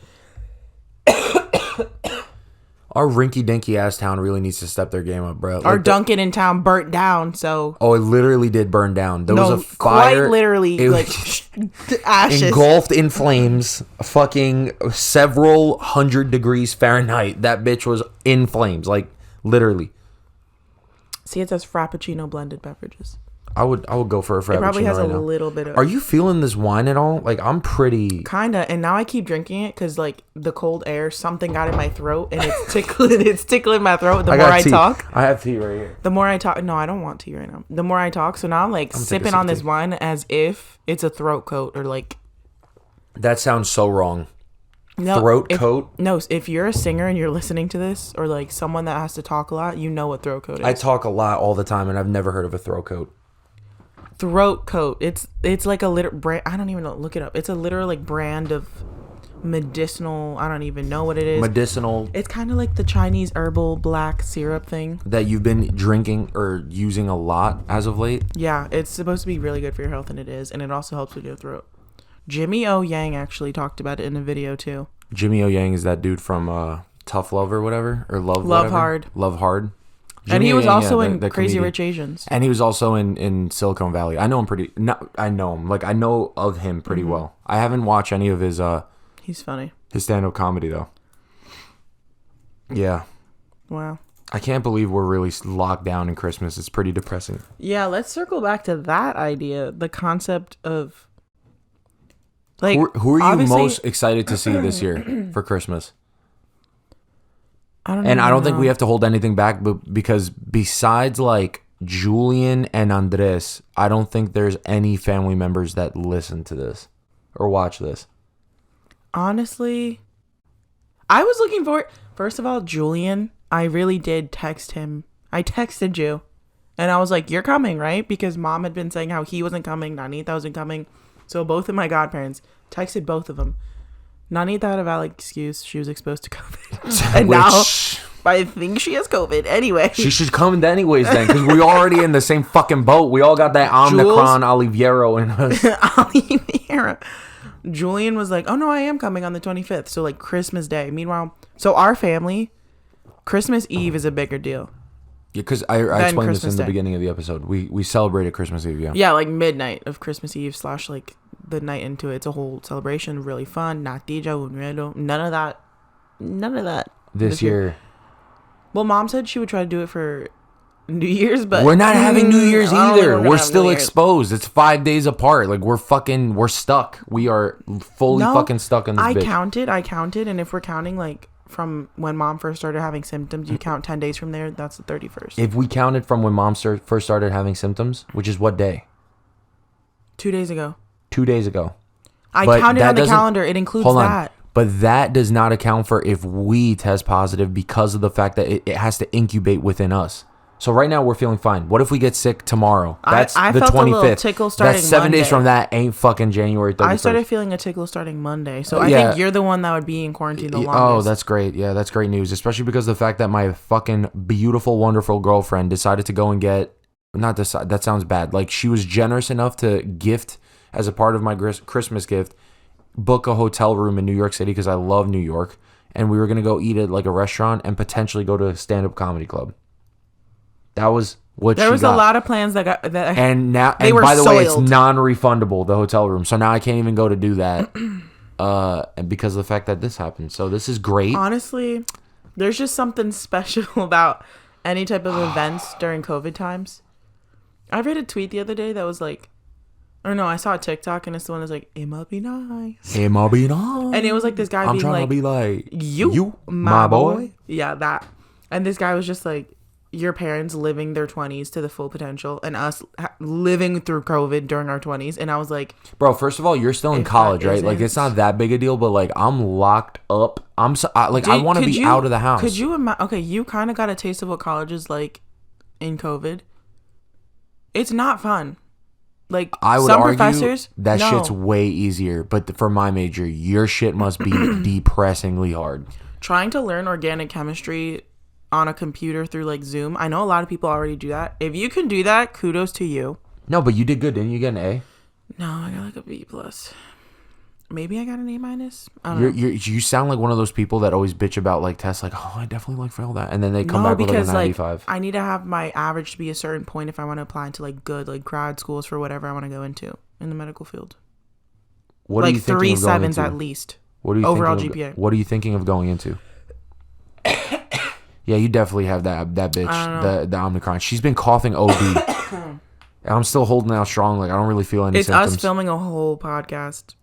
Our rinky-dinky ass town really needs to step their game up, bro. Our Dunkin' in town burnt down, so... Oh, it literally did burn down. There was a fire. Quite literally, ashes. Engulfed in flames, fucking several 100 degrees Fahrenheit. That bitch was in flames, like, literally. See, it says Frappuccino blended beverages. I would go for a Frappuccino. It probably has a little bit of... Are you feeling this wine at all? Like, I'm pretty... Kinda, and now I keep drinking it because, like, the cold air, something got in my throat, and it's tickling my throat the more I talk. I have tea right here. The more I talk... No, I don't want tea right now. The more I talk, so now I'm, like, sipping on this wine as if it's a throat coat or, like... That sounds so wrong. Throat coat? No, if you're a singer and you're listening to this, or like someone that has to talk a lot, you know what throat coat is. I talk a lot all the time, and I've never heard of a throat coat. Throat coat. It's like a literal brand. I don't even know. Look it up. It's a literal like brand of medicinal. I don't even know what it is. Medicinal. It's kind of like the Chinese herbal black syrup thing that you've been drinking or using a lot as of late. Yeah, it's supposed to be really good for your health, and it is, and it also helps with your throat. Jimmy O Yang actually talked about it in a video too. Jimmy O Yang is that dude from Tough Love or whatever, or Love Hard. Love Hard. Jimmy and he was also in Crazy Rich Asians. And he was also in Silicon Valley. I know him I know him. Like, I know of him pretty well. I haven't watched any of his he's funny. His stand-up comedy though. Yeah. Wow. I can't believe we're really locked down in Christmas. It's pretty depressing. Yeah, let's circle back to that idea. The concept of like who are you most excited to see this year for Christmas? I don't think we have to hold anything back, but because besides like Julian and Andres, I don't think there's any family members that listen to this or watch this. Honestly, I was looking for, first of all, Julian, I really did text him. I texted you and I was like, you're coming, right? Because mom had been saying how he wasn't coming, Nanita wasn't coming. So both of my godparents texted both of them. Nanita had a valid excuse. She was exposed to COVID. And now I think she has COVID anyway. She should come anyways then, because we're already in the same fucking boat. We all got that Omicron Oliviero in us. Oliviero. Julian was like, oh no, I am coming on the 25th. So like Christmas Day. Meanwhile, so our family, Christmas Eve is a bigger deal. Yeah, because I explained this in the beginning of the episode. We celebrated Christmas Eve, yeah. Yeah, like midnight of Christmas Eve / like the night into it. It's a whole celebration, really fun. None of that. This year. Well, mom said she would try to do it for New Year's, but we're not having New Year's either. We're still exposed. It's 5 days apart. Like we're stuck. We are fully fucking stuck in this bitch. I counted, and if we're counting like from when mom first started having symptoms, you count 10 days from there, that's the 31st. If we counted from when mom first started having symptoms, which is what day? 2 days ago. 2 days ago. I counted on the calendar. It includes that. But that does not account for if we test positive because of the fact that it has to incubate within us. So right now we're feeling fine. What if we get sick tomorrow? That's I the felt 25th. A little tickle starting That's 7 Monday. days from that ain't fucking January 31st. I started feeling a tickle starting Monday. So I think you're the one that would be in quarantine the longest. Oh, that's great. Yeah, that's great news. Especially because of the fact that my fucking beautiful, wonderful girlfriend decided to go and get... that sounds bad. Like, she was generous enough to gift, as a part of my Christmas gift, book a hotel room in New York City because I love New York. And we were going to go eat at like a restaurant and potentially go to a stand-up comedy club. That was... There was a lot of plans that got that, and now, and by the way, it's non-refundable, the hotel room. So now I can't even go to do that, and because of the fact that this happened. So this is great. Honestly, there's just something special about any type of events during COVID times. I read a tweet the other day that was like, or no, I saw a TikTok and it's the one that's like, it must be nice. It must be nice. And it was like this guy being trying like, to be like, you, my boy. Yeah, that. And this guy was just like, your parents living their 20s to the full potential and us living through COVID during our 20s. And I was like, bro, first of all, you're still in college, right? Like, it's not that big a deal, but like, I'm locked up. I want to be out of the house. Could you imagine? Okay, you kind of got a taste of what college is like in COVID. It's not fun. Like, I would some argue professors, that shit's way easier. But for my major, your shit must be depressingly hard. Trying to learn organic chemistry on a computer through like Zoom. I know a lot of people already do that. If you can do that, kudos to you. No, but you did good. Didn't you get an A? No, I got like a B+. Maybe I got an A-. I don't know. You sound like one of those people that always bitch about like tests, like, oh, I definitely like failed that, and then they come back with like a 95. Like, I need to have my average to be a certain point if I want to apply to like good like grad schools for whatever I want to go into in the medical field. What are you thinking 3 of going 7s into? at least. What are you overall GPA? GPA? What are you thinking of going into? Yeah, you definitely have that bitch, the Omicron. She's been coughing OD. And I'm still holding out strong. Like, I don't really feel any symptoms. It's us filming a whole podcast.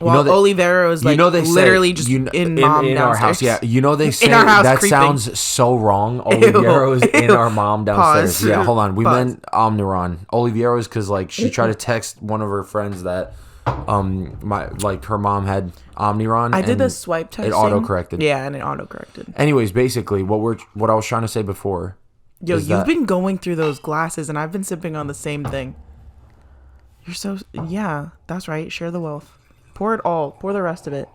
Well, Olivero is like literally just in mom in our house. Yeah, they say that creeping. Sounds so wrong. Olivero is in our mom downstairs. Pause. Yeah, hold on. We meant Omniron. Olivero is because like she tried to text one of her friends that her mom had Omniron. I did the swipe testing. It auto-corrected. Yeah, and it auto-corrected. Anyways, basically, what I was trying to say before. Yo, you've been going through those glasses, and I've been sipping on the same thing. You're so... Yeah, that's right. Share the wealth. Pour it all. Pour the rest of it.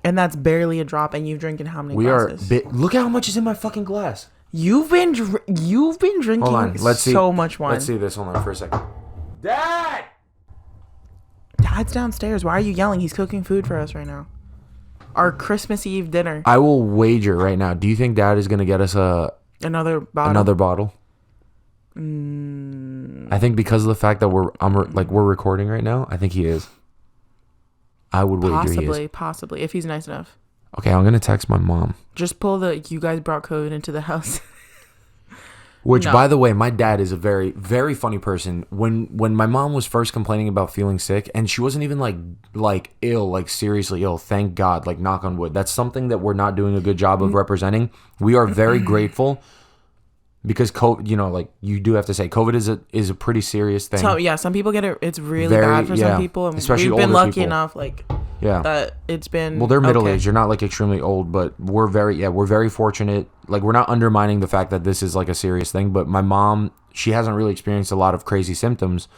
And that's barely a drop, and you've drinking how many glasses? Look at how much is in my fucking glass. You've been drinking Hold on, let's see. So much wine. Let's see this. Hold on for a second. Dad! Dad's downstairs. Why are you yelling? He's cooking food for us right now. Our Christmas Eve dinner. I will wager right now. Do you think Dad is going to get us another bottle? Another bottle? I think because of the fact that we're recording right now, I think he is. I would wager he is. Possibly, if he's nice enough. Okay, I'm going to text my mom. Just pull you guys brought COVID into the house. Which, by the way, my dad is a very, very funny person. When my mom was first complaining about feeling sick, and she wasn't even like ill, like seriously ill, thank God, like knock on wood. That's something that we're not doing a good job of representing. We are very grateful because COVID, like you do have to say, COVID is a pretty serious thing. So yeah, some people get it. It's really bad for some people, and especially we've been lucky people. enough, that it's been. Well, they're middle aged. You're not like extremely old, but we're very fortunate. Like we're not undermining the fact that this is like a serious thing. But my mom, she hasn't really experienced a lot of crazy symptoms.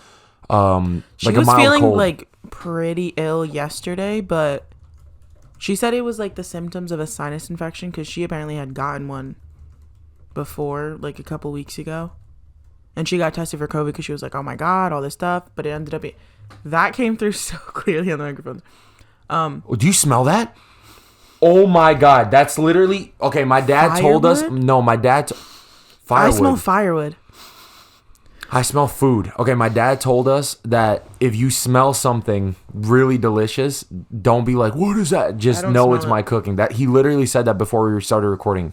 She was feeling cold. Pretty ill yesterday, but she said it was like the symptoms of a sinus infection because she apparently had gotten one before, like a couple weeks ago, and she got tested for COVID because she was like, oh my God, all this stuff, but it ended up that came through so clearly on the microphones. Do you smell that? Oh my God, that's literally okay. My dad told us. No, my dad. Firewood. I smell firewood. I smell food. Okay, my dad told us that if you smell something really delicious, don't be like, what is that? Just know it's my cooking. That he literally said that before we started recording.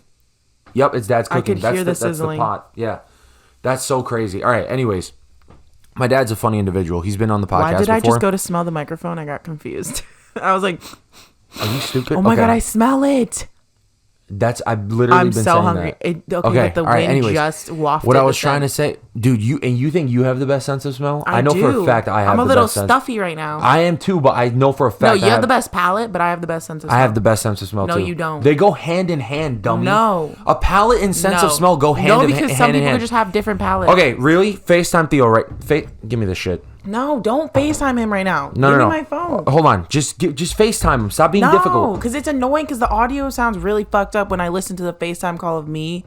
Yep, it's Dad's cooking. I could hear the sizzling. That's the pot. Yeah, that's so crazy. All right. Anyways, my dad's a funny individual. He's been on the podcast. Why did I just go to smell the microphone? I got confused. I was like, "Are you stupid?" Oh my God, I smell it. I've literally been saying that. I'm so hungry. But the wind just wafted. What I was trying to say, dude, you think you have the best sense of smell? I know for a fact I have. I'm a the little best stuffy right now. I am too, but I know for a fact. No, you have the best palate, but I have the best sense of smell. I have the best sense of smell too. No, you don't. They go hand in hand, dummy. No, a palate and sense of smell go hand in hand. No, because some people just have different palates. Okay, really? FaceTime Theo, right? Give me this shit. No, don't FaceTime him right now. No, Give no, me my phone. Hold on. Just FaceTime him. Stop being difficult. No, because it's annoying because the audio sounds really fucked up when I listen to the FaceTime call of me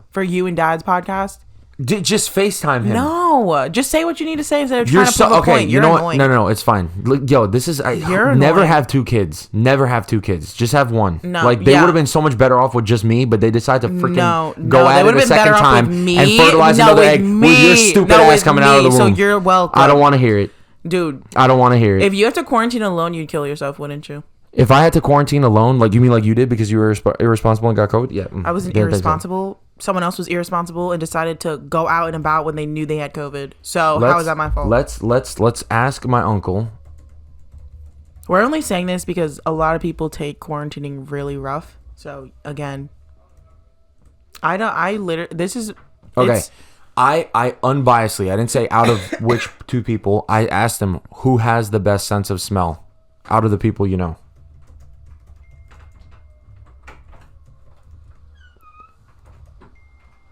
for you and Dad's podcast. Just FaceTime him. No, just say what you need to say instead of trying to prove a point. You're annoying. No, it's fine. Yo, this is You're never annoying. have two kids. Never have two kids. Just have one. No, like they would have been so much better off with just me, but they decided to freaking go at it a second time and fertilize another egg with your stupid ass coming out of the womb. So you're welcome. I don't want to hear it. Dude, I don't want to hear it. If you have to quarantine alone, you'd kill yourself, wouldn't you? If I had to quarantine alone, like you mean like you did because you were irresponsible and got COVID? Yeah. I wasn't irresponsible. Someone else was irresponsible and decided to go out and about when they knew they had COVID. So how is that my fault? Let's ask my uncle. We're only saying this because a lot of people take quarantining really rough. So again, this is okay. I unbiasedly, I didn't say out of which two people. I asked him who has the best sense of smell out of the people you know.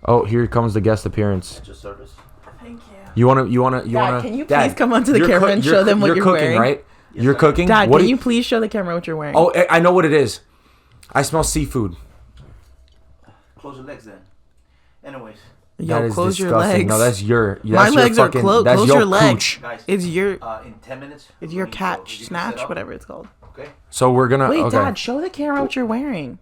Oh, here comes the guest appearance. Just service. Thank you. You wanna? Dad, can you please come onto the camera and show them what you're cooking, wearing? Right? Yes, you're sir. cooking. Dad, can you please show the camera what you're wearing? Oh, I know what it is. I smell seafood. Close your legs then. Anyways. Yo, close your legs. No, that's my legs are closed. Close your legs. Guys, it's your. In 10 minutes. It's your catch, snatch, whatever it's called. Okay. So we're gonna. Wait, okay. Dad, show the camera what you're wearing.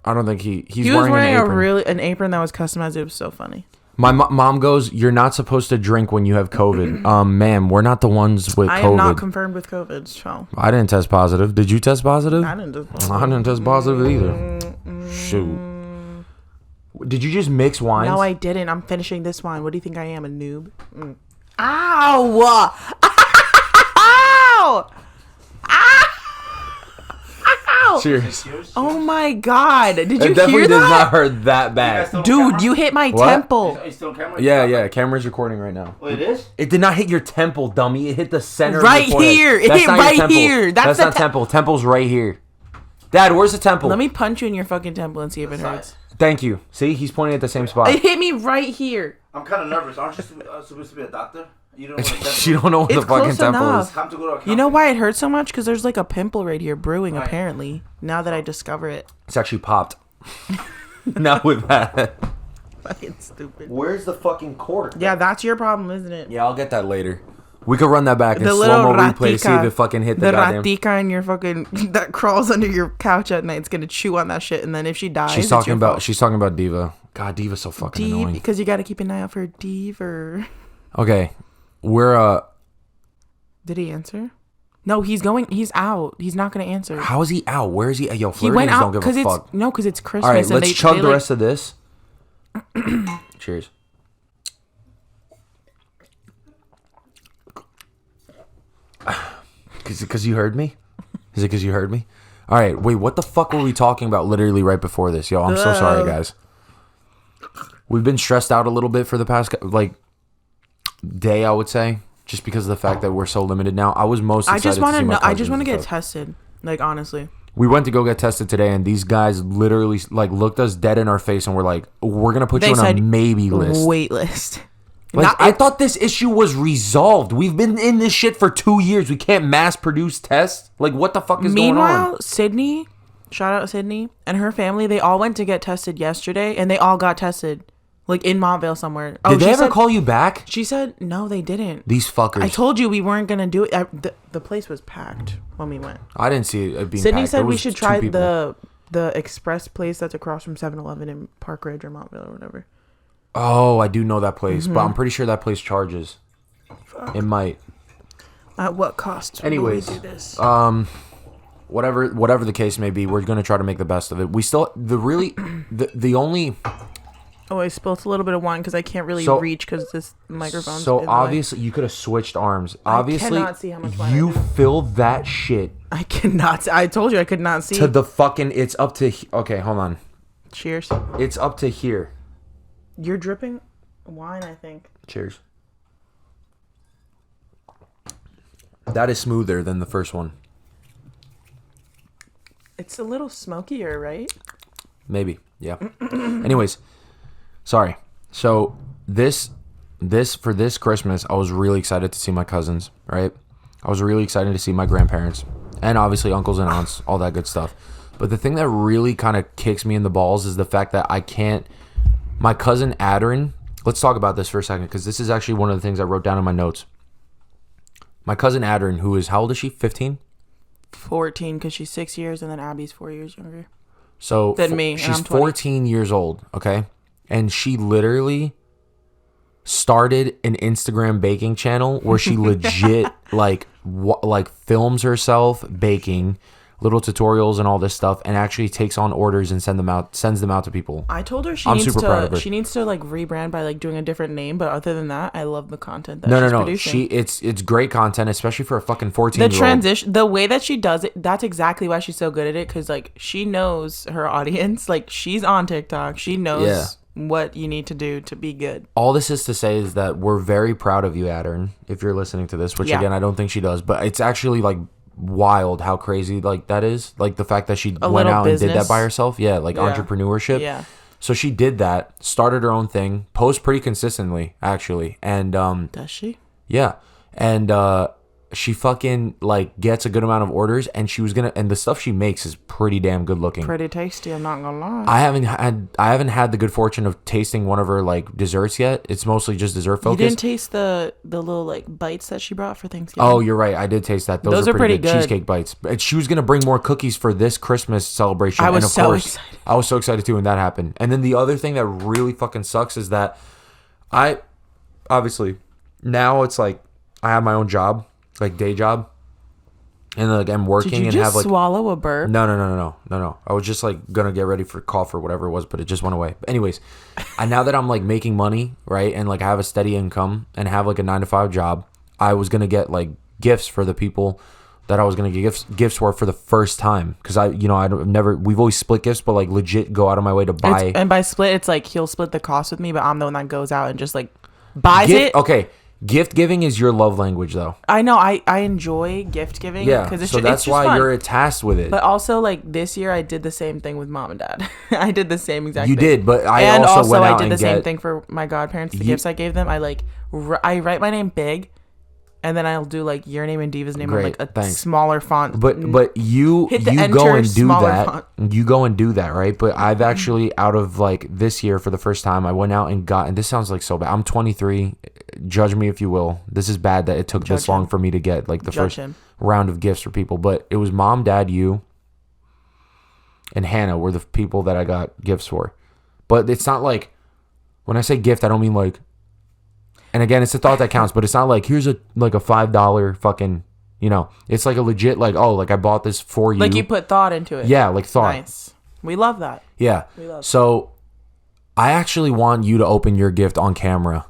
I don't think he's He was wearing an apron. an apron that was customized. It was so funny. My mom goes, "You're not supposed to drink when you have COVID." Ma'am, we're not the ones with COVID. I am not confirmed with COVID, so. I didn't test positive. Did you test positive? I didn't test positive. I didn't test positive either. Shoot. Did you just mix wines? No, I didn't. I'm finishing this wine. What do you think I am, a noob? Ow! Ow! Ow! no! Cheers. Cheers. Oh my god! Did you It definitely hear does that? not hurt that bad. Dude, you hit my What? temple. Are you still on camera? Yeah. Camera's recording right now. Oh, it is? It did not hit your temple, dummy. It hit the center Right of your forehead. here. It That's hit not your right temple. here. That's not the temple. Temple's right here. Dad, where's the temple? Let me punch you in your fucking temple and see if it hurts. Thank you. See, he's pointing at the same spot. It hit me right here. I'm kind of nervous. Aren't you supposed to be a doctor? You don't know what a temple You don't know what It's the fucking close temple enough. is. Time to go to a You know why it hurts so much? Because there's like a pimple right here brewing, Right. apparently. Now that I discover it. It's actually popped. Not with that. Fucking stupid. Where's the fucking cord? Yeah, that's your problem, isn't it? Yeah, I'll get that later. We could run that back in The slow-mo little replay to see if it fucking hit the The goddamn... ratica in your fucking... that crawls under your couch at night. It's going to chew on that shit. And then if she dies, She's talking about Diva. God, Diva's so fucking annoying. Because you got to keep an eye out for Diva. Okay. We're, Did he answer? No, he's out. He's not going to answer. How is he out? Where is he? Yo, He went Floridians out don't give a fuck. because it's Christmas. All right, and let's they, chug they the like, rest of this. Cheers. Because you heard me? Is it because you heard me? All right, wait, what the fuck were we talking about literally right before this? Yo, I'm so sorry, guys. We've been stressed out a little bit for the past, day, I would say, just because of the fact that we're so limited now. I was most excited I just want to to see my know. I just cousins want to and get stuff. tested. Like, honestly. We went to go get tested today, and these guys literally looked us dead in our face and were like, "We're gonna put you on a maybe list." Wait list. I thought this issue was resolved. We've been in this shit for 2 years. We can't mass produce tests. Like, what the fuck is going on? Meanwhile, Sydney, shout out Sydney and her family. They all went to get tested yesterday, and they all got tested, like in Montvale somewhere. Did they ever call you back? She said no, they didn't. These fuckers. I told you we weren't gonna do it. The place was packed when we went. I didn't see it being Sydney packed. said There we was should 2 try people. the express place that's across from 7-Eleven in Park Ridge or Montvale or whatever. Oh, I do know that place, but Mm-hmm. I'm pretty sure that place charges. It might. At what cost? Anyways, will we do this? whatever the case may be, we're gonna try to make the best of it. We still the only. Oh, I spilled a little bit of wine because I can't really So- reach because this microphone. So obviously, you could have switched arms. Obviously, cannot see how much wine I you do. filled that shit I cannot. I told you I could not see. to the fucking. It's up to. Okay, hold on. Cheers. It's up to here. You're dripping wine, I think. Cheers. That is smoother than the first one. It's a little smokier, right? Maybe. Yeah. Anyways, sorry. So this for this Christmas, I was really excited to see my cousins, right? I was really excited to see my grandparents and obviously uncles and aunts, all that good stuff. But the thing that really kind of kicks me in the balls is the fact that I can't. My cousin Adrian, let's talk about this for a second because this is actually one of the things I wrote down in my notes. My cousin Adrian, who is, how old is she? 15? 14, because she's 6 years, and then Abby's 4 years younger. So Than me, and she's I'm 20. 14 years old, okay? And she literally started an Instagram baking channel where she legit like films herself baking, little tutorials and all this stuff, and actually takes on orders and sends them out to people. I told her I'm super proud of her. she needs to like rebrand by like doing a different name, but other than that, I love the content that No, she's no. producing. It's great content, especially for a fucking 14-year-old. The transition, the way that she does it, that's exactly why she's so good at it. Because like she knows her audience. Like she's on TikTok. She knows what you need to do to be good. All this is to say is that we're very proud of you, Adern, if you're listening to this, which again, I don't think she does, but it's actually like wild how crazy like that is. Like the fact that she went out and did that by herself. Yeah, like entrepreneurship. Yeah. So she did that, started her own thing, posts pretty consistently, actually. And Does she? yeah. And she fucking like gets a good amount of orders, and she was gonna, and the stuff she makes is pretty damn good looking. Pretty tasty, I'm not gonna lie. I haven't had the good fortune of tasting one of her like desserts yet. It's mostly just dessert You focused. didn't taste the little like bites that she brought for Thanksgiving. Oh, you're right. I did taste that. Those are pretty good. Cheesecake bites. And she was gonna bring more cookies for this Christmas celebration. I was and of so course, excited. I was so excited too when that happened. And then the other thing that really fucking sucks is that I obviously now it's like I have my own job, like day job, and like I'm working Did you and just have like swallow a burp? No. I was just like gonna get ready for cough or whatever it was, but it just went away. But anyways, now that I'm like making money, right, and like I have a steady income and have like a 9-to-5 job, I was gonna get like gifts for the people that I was gonna get gifts for the first time because we've always split gifts, but like legit go out of my way to buy. And by split, it's like he'll split the cost with me, but I'm the one that goes out and just like buys gift, it. Okay, gift giving is your love language, though. I know. I enjoy gift giving. Yeah, because so that's why you're attached with it. But also, like this year, I did the same thing with mom and dad. I did the same exact. You thing. did, but I also went out I did the and same thing for my godparents. The gifts I gave them, I write my name big. And then I'll do like your name and Diva's name on like a smaller font. But you go and do that. Font. You go and do that, right? But I've actually, out of like this year for the first time, I went out and got, and this sounds like so bad. I'm 23. Judge me if you will. This is bad that it took this long for me to get like the first round of gifts for people. But it was mom, dad, you, and Hannah were the people that I got gifts for. But it's not like, when I say gift, I don't mean like, and again, it's the thought that counts, but it's not like, here's a $5 fucking, it's like a legit, like, oh, like I bought this for you. Like you put thought into it. Yeah, like thought. Nice. We love that. Yeah. So I actually want you to open your gift on camera.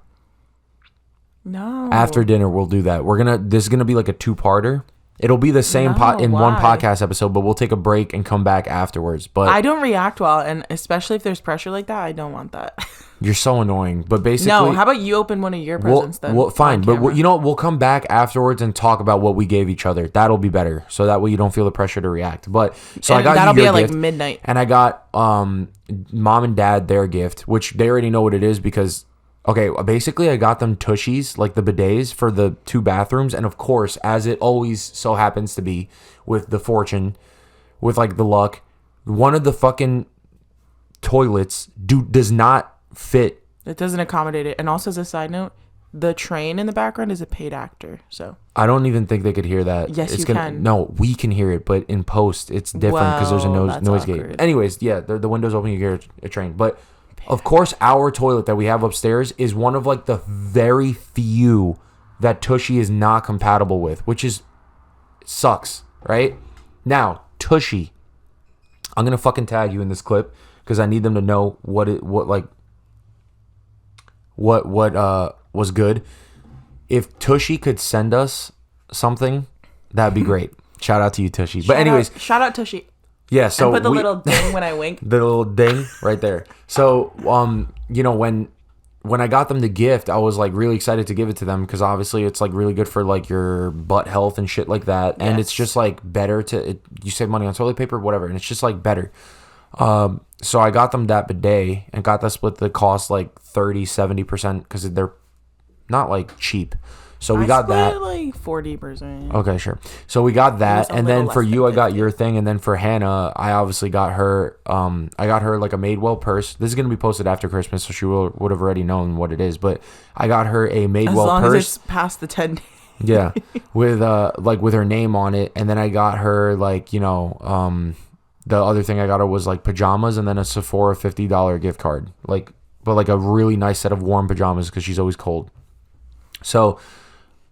No. After dinner, we'll do that. This is going to be like a 2-parter. It'll be the same one podcast episode, but we'll take a break and come back afterwards. But I don't react well, and especially if there's pressure like that, I don't want that. You're so annoying. But basically, no. How about you open one of your presents then? Well, fine. But we'll come back afterwards and talk about what we gave each other. That'll be better. So that way you don't feel the pressure to react. But so I got that'll you be your at gift, like midnight. and I got mom and dad their gift, which they already know what it is because. Okay, basically I got them tushies, like the bidets for the 2 bathrooms. And of course, as it always so happens to be with the fortune, with like the luck, one of the fucking toilets does not fit. It doesn't accommodate it. And also as a side note, the train in the background is a paid actor. So I don't even think they could hear that. Yes, you can. No, we can hear it, but in post, it's different because there's a noise gate. Anyways, yeah, the window's open, you hear a train. But of course, our toilet that we have upstairs is one of like the very few that Tushy is not compatible with, which sucks, right? Now, Tushy, I'm gonna fucking tag you in this clip because I need them to know what was good. If Tushy could send us something, that'd be great. Shout out to you, Tushy. But anyways, shout out Tushy. Yeah, so and put the little ding when I wink. The little ding right there. So, when I got them the gift, I was like really excited to give it to them because obviously it's like really good for like your butt health and shit like that. Yes. And it's just like better you save money on toilet paper, whatever, and it's just like better. So I got them that bidet and got that split the cost like 30-70% because they're not like cheap. So we got that like 40%. Okay, sure. So we got that, and then for you, I got your thing, and then for Hannah, I obviously got her. I got her like a Madewell purse. This is gonna be posted after Christmas, so she would have already known what it is. But I got her a Madewell purse. As long as it's past the 10 days. Yeah, with with her name on it, and then I got her like the other thing I got her was like pajamas, and then a Sephora $50 gift card, but like a really nice set of warm pajamas because she's always cold. So.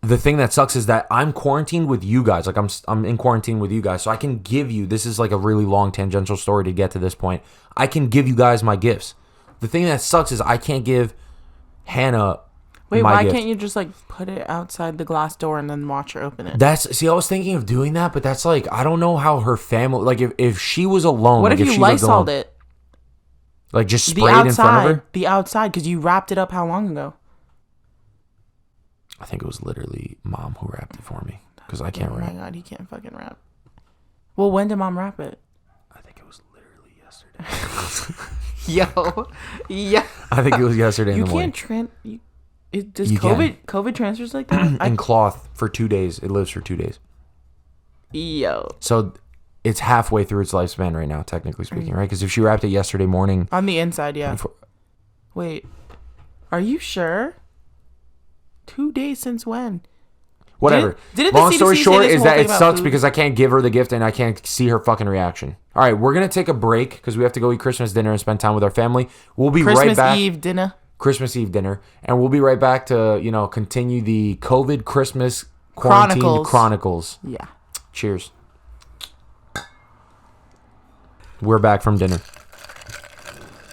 The thing that sucks is that I'm quarantined with you guys. Like I'm in quarantine with you guys. So I can give you, this is like a really long tangential story to get to this point. I can give you guys my gifts. The thing that sucks is I can't give Hannah my gift. Can't you just like put it outside the glass door and then watch her open it? I was thinking of doing that, but that's like, I don't know how her family, like if she was alone. What like if you Lysoled it? Like just sprayed it in front of her? The outside, because you wrapped it up how long ago? I think it was literally Mom who wrapped it for me because I can't wrap. Oh my God, he can't fucking wrap. Well, when did Mom wrap it? I think it was literally yesterday. Yeah. I think it was yesterday in the morning. Does COVID transfers like that? In cloth for 2 days. It lives for 2 days. Yo. So it's halfway through its lifespan right now, technically speaking, right? Because if she wrapped it yesterday morning. On the inside, yeah. Wait. Are you sure? 2 days since when? Whatever. Long story short is that it sucks because I can't give her the gift and I can't see her fucking reaction. All right, we're going to take a break because we have to go eat Christmas dinner and spend time with our family. We'll be right back. Christmas Eve dinner. And we'll be right back to, continue the COVID Christmas quarantine Chronicles. Yeah. Cheers. We're back from dinner.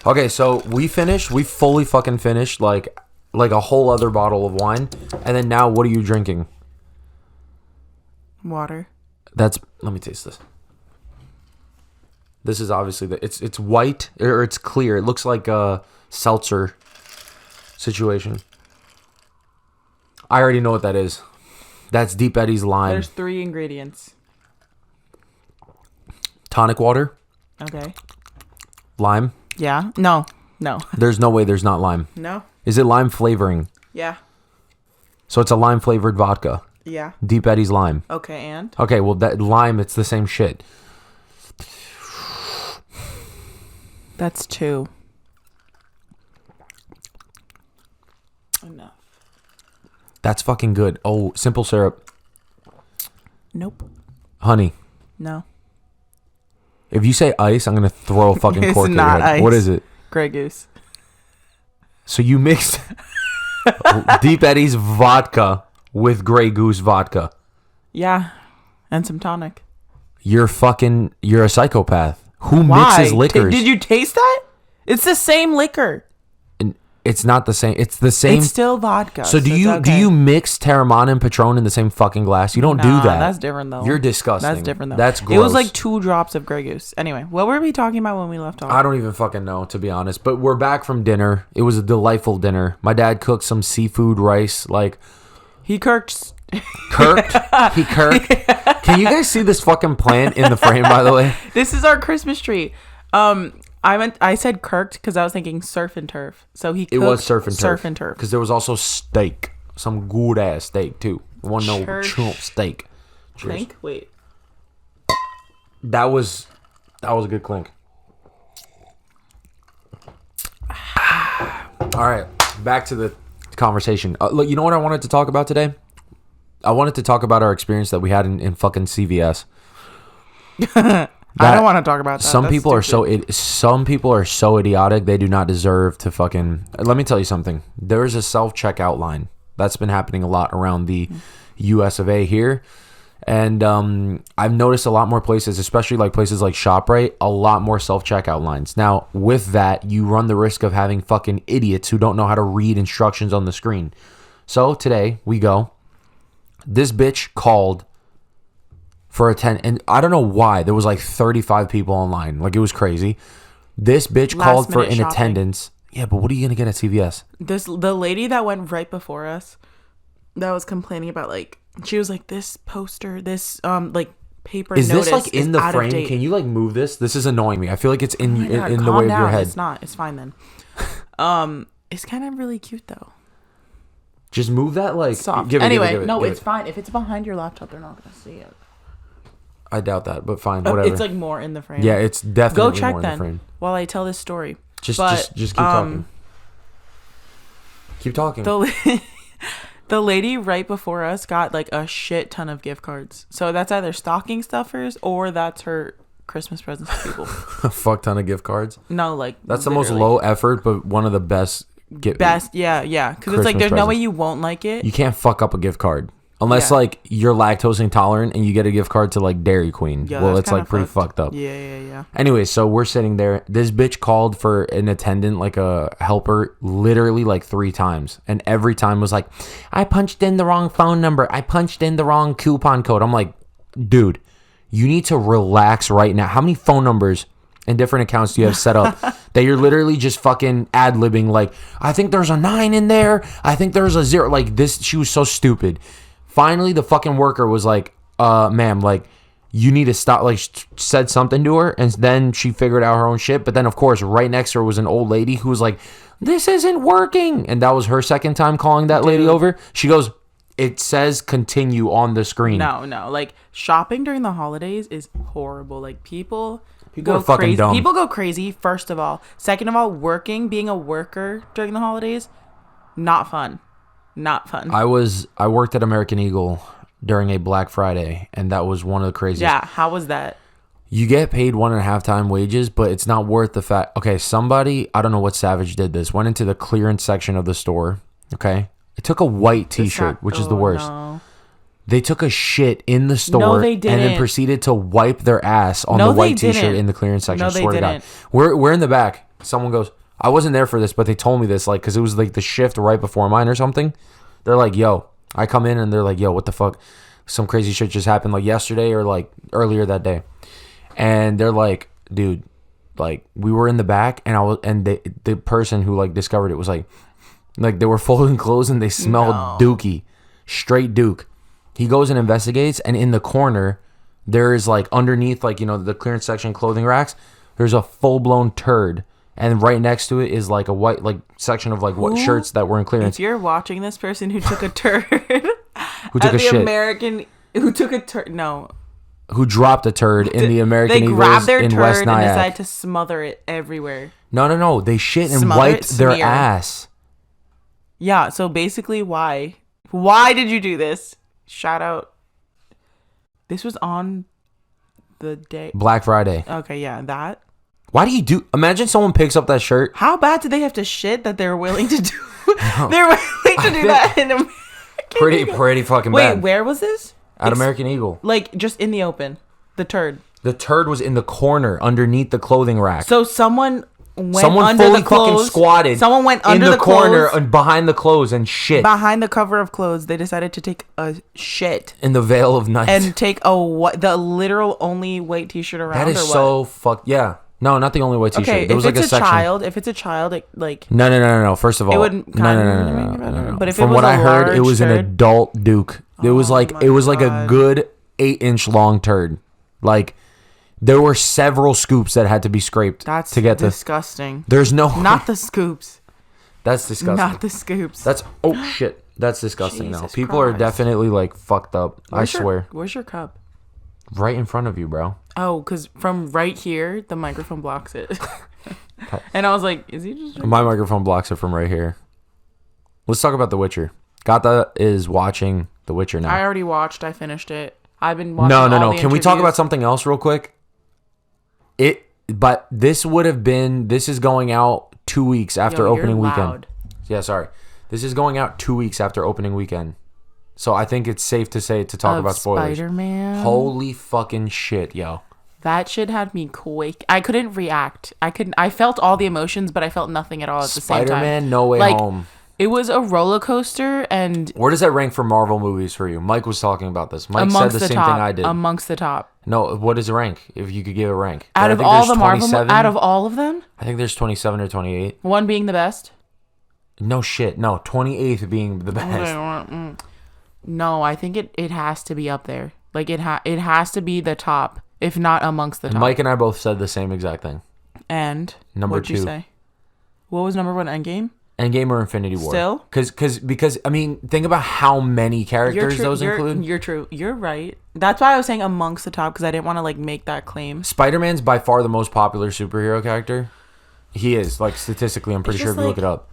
Okay, so we finished. We fully fucking finished like a whole other bottle of wine. And then now what are you drinking? Water. Let me taste this. This is obviously it's white or it's clear. It looks like a seltzer situation. I already know what that is. That's Deep Eddy's lime. There's 3 ingredients. Tonic water. Okay. Lime. Yeah. No. There's no way there's not lime. No. Is it lime flavoring? Yeah. So it's a lime flavored vodka. Yeah. Deep Eddy's lime. Okay, and? Okay, well that lime, it's the same shit. That's 2. Enough. That's fucking good. Oh, simple syrup. Nope. Honey. No. If you say ice, I'm gonna throw a fucking It's cork at not your head. ice. What is it? Grey Goose. So you mixed Deep Eddy's vodka with Grey Goose vodka. Yeah. And some tonic. You're a psychopath. Who Why? mixes liquors? Did you taste that? It's the same liquor. And it's not the same. It's the same. It's still vodka. So do it's you okay. mix Terramana and Patron in the same fucking glass? You don't do Nah, that. That's different though. You're disgusting. That's different though. That's gross. It was like 2 drops of Grey Goose. Anyway, what were we talking about when we left off? I don't even fucking know, to be honest. But we're back from dinner. It was a delightful dinner. My dad cooked some seafood rice. Like He kirked. Kirked. He kirked. Can you guys see this fucking plant in the frame, by the way? This is our Christmas tree. I said kirked because I was thinking surf and turf. So he cooked It was surf and turf. Surf and turf. Because there was also steak. Some good ass steak, too. One no Church. chump steak. Cheers. Clink? Wait. That was a good clink. All right, back to the conversation. Look, you know what I wanted to talk about today? I wanted to talk about our experience that we had in fucking CVS. I don't want to talk about that. Some That's people are so idiotic. They do not deserve to fucking. Let me tell you something. There is a self checkout line that's been happening a lot around the U.S. of A. here. And I've noticed a lot more places, especially like places like ShopRite, a lot more self-checkout lines. Now, with that, you run the risk of having fucking idiots who don't know how to read instructions on the screen. So today, we go. This bitch called for and I don't know why. There was like 35 people online. Like, it was crazy. This bitch called for an attendance. Yeah, but what are you going to get at CVS? The lady that went right before us that was complaining about, like, she was like, this poster, this like paper is notice this like in the out of frame? date. Can you like move this? This is annoying me. I feel like it's in the Calm way down. of your head. It's not. It's fine then. It's kind of really cute though. Just move that like. Soft. Give it, anyway, give it, no, give it's it. fine. If it's behind your laptop, they're not gonna see it. I doubt that, but fine, whatever. It's like more in the frame. Yeah, it's definitely go check more in then the frame. while I tell this story. Just keep talking. Keep talking. The lady right before us got like a shit ton of gift cards. So that's either stocking stuffers or that's her Christmas presents to people. A fuck ton of gift cards. No, like that's the most low effort, but one of the best. Yeah. Because it's like there's no way you won't like it. You can't fuck up a gift card unless like you're lactose intolerant and you get a gift card to like Dairy Queen. Yeah, well, it's like pretty fucked up. Yeah. Anyway, so we're sitting there. This bitch called for an attendant, like a helper, literally like 3 times. And every time was like, I punched in the wrong phone number. I punched in the wrong coupon code. I'm like, dude, you need to relax right now. How many phone numbers and different accounts do you have set up that you're literally just fucking ad-libbing? Like, I think there's a 9 in there. I think there's a 0. Like this, she was so stupid. Finally, the fucking worker was like, ma'am, like, you need to stop, like, said something to her, and then she figured out her own shit. But then, of course, right next to her was an old lady who was like, this isn't working. And that was her second time calling that lady over. She goes, it says continue on the screen. No. Like, shopping during the holidays is horrible. Like, people are fucking crazy. dumb. People go crazy, first of all. Second of all, being a worker during the holidays, not fun. Not fun. I worked at American Eagle during a Black Friday, and that was one of the craziest. Yeah, how was that? You get paid 1.5 times wages, but it's not worth the fact. Okay, somebody, I don't know what savage did this, went into the clearance section of the store. Okay, it took a white T-shirt, which is the worst. No. They took a shit in the store No, they and then didn't. proceeded to wipe their ass on the white T-shirt in the clearance section. No, they swear to God. didn't. We're in the back. Someone goes, I wasn't there for this, but they told me this, like, because it was like the shift right before mine or something. They're like, yo, I come in and they're like, yo, what the fuck? some crazy shit just happened like yesterday or like earlier that day. And they're like, dude, like we were in the back and the person who like discovered it was like they were folding clothes and they smelled dookie, straight Duke. He goes and investigates, and in the corner there is like underneath like, you know, the clearance section clothing racks, there's a full-blown turd. And right next to it is like a white like section of like what shirts that were in clearance. If you're watching this person who took a turd, who took a shit, who dropped a turd in the American Eagles grabbed their in turd West and Nyack. decided to smother it everywhere. No, they shit and Smother wiped it, their smear. ass. Yeah, so basically why did you do this? Shout out. This was on the day Black Friday. Okay, yeah, that. Why do you do? Imagine someone picks up that shirt. How bad did they have to shit that they're willing to do? They're willing to do that in American Eagle. Pretty fucking Wait, bad. where was this? At American Eagle. Like just in the open. The turd. The turd was in the corner underneath the clothing rack. So someone went Someone under fully the clothes. fucking squatted. Someone went in under the corner clothes. and behind the clothes and shit. Behind the cover of clothes, they decided to take a shit In the veil of night. and take the literal only white t-shirt around. That is or what? so fucked. Yeah. No, not the only white t-shirt. Okay, There was if like it's a section. if it's a child, it, like No. First of all, it wouldn't. no. But if From it was what a I heard, it large was an turd- adult Duke. It was like my a God. good 8-inch long turd. Like there were several scoops that had to be scraped That's to get disgusting. There's no. Not the scoops. That's disgusting. Not the scoops. That's shit. That's disgusting. Now Jesus people are Christ. definitely like fucked up. I swear. Where's your cup? Right in front of you, bro. Oh, because from right here, the microphone blocks it. And I was like, is he just... My microphone blocks it from right here. Let's talk about The Witcher. Cata is watching The Witcher now. I already watched. I finished it. I've been watching No. all the Can we talk interviews. about something else real quick? But this is going out 2 weeks after Yo, you're opening weekend. loud. Yeah, sorry. This is going out 2 weeks after opening weekend. So I think it's safe to talk Of about spoilers. Spider-Man. Holy fucking shit, yo. That shit had me quake. I couldn't react. I felt all the emotions, but I felt nothing at all at the same time. Spider-Man No Way Like, Home. It was a roller coaster, and Where does that rank for Marvel movies for you? Mike was talking about this. Mike said amongst the the same top. thing I did. Amongst the top. No, what is the rank? If you could give a rank. Out I of think all there's the Marvel, 27. out of all of them, I think there's 27 or 28. one being the best. No shit. No, 28th being the best. No, I think it has to be up there. Like it has to be the top, if not amongst the top. Mike and I both said the same exact thing. And Number what'd you 2. say? What was number 1? Endgame. Endgame or Infinity War. Still? Because I mean, think about how many characters those include. You're true. You're right. That's why I was saying amongst the top, because I didn't want to like make that claim. Spider-Man's by far the most popular superhero character. He is, like, statistically. I'm pretty sure if you look it up.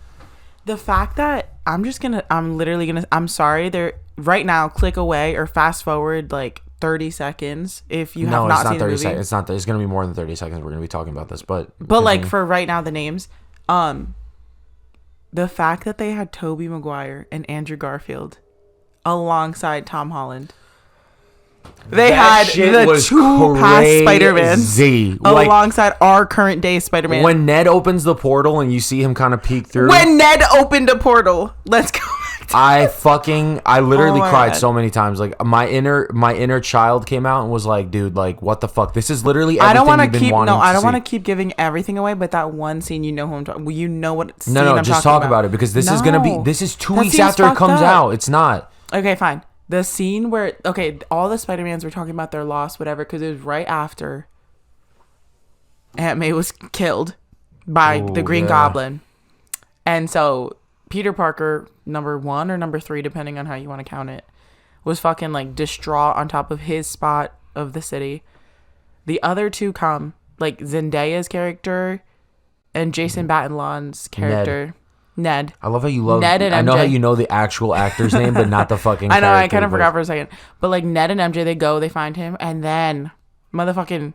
The fact that I'm sorry, there right now, click away or fast forward like 30 seconds if you have not seen the movie. Seconds. It's not. It's gonna be more than 30 seconds. We're gonna be talking about this, but like for right now, the names, the fact that they had Tobey Maguire and Andrew Garfield alongside Tom Holland. They That had shit the was 2 past Spider-Man crazy. Like, alongside our current day Spider-Man. when Ned opens the portal and you see him kind of peek through. When Ned opened a portal. Let's go back to I literally Oh my cried God. so many times. Like my inner child came out and was like, dude, like what the fuck? This is literally I everything don't want you've to been keep wanting I to don't see. want to keep giving everything away, but that one scene, you know who I'm talking. You know what scene No, I'm just talking talk about it because this is gonna be. No. This is 2 That weeks seems after it fucked comes up. out. It's not. Okay, fine. The scene where all the Spider-Mans were talking about their loss, whatever, because it was right after Aunt May was killed by the Green Goblin, and so Peter Parker, number 1 or number 3, depending on how you want to count it, was fucking like distraught on top of his spot of the city. The other 2 come, like Zendaya's character and Jason Batalon's character, Ned. I love how you love. Ned and I know MJ. how you know the actual actor's name, but not the fucking. I know, I character kind of forgot voice. for a second. But like Ned and MJ, they find him, and then motherfucking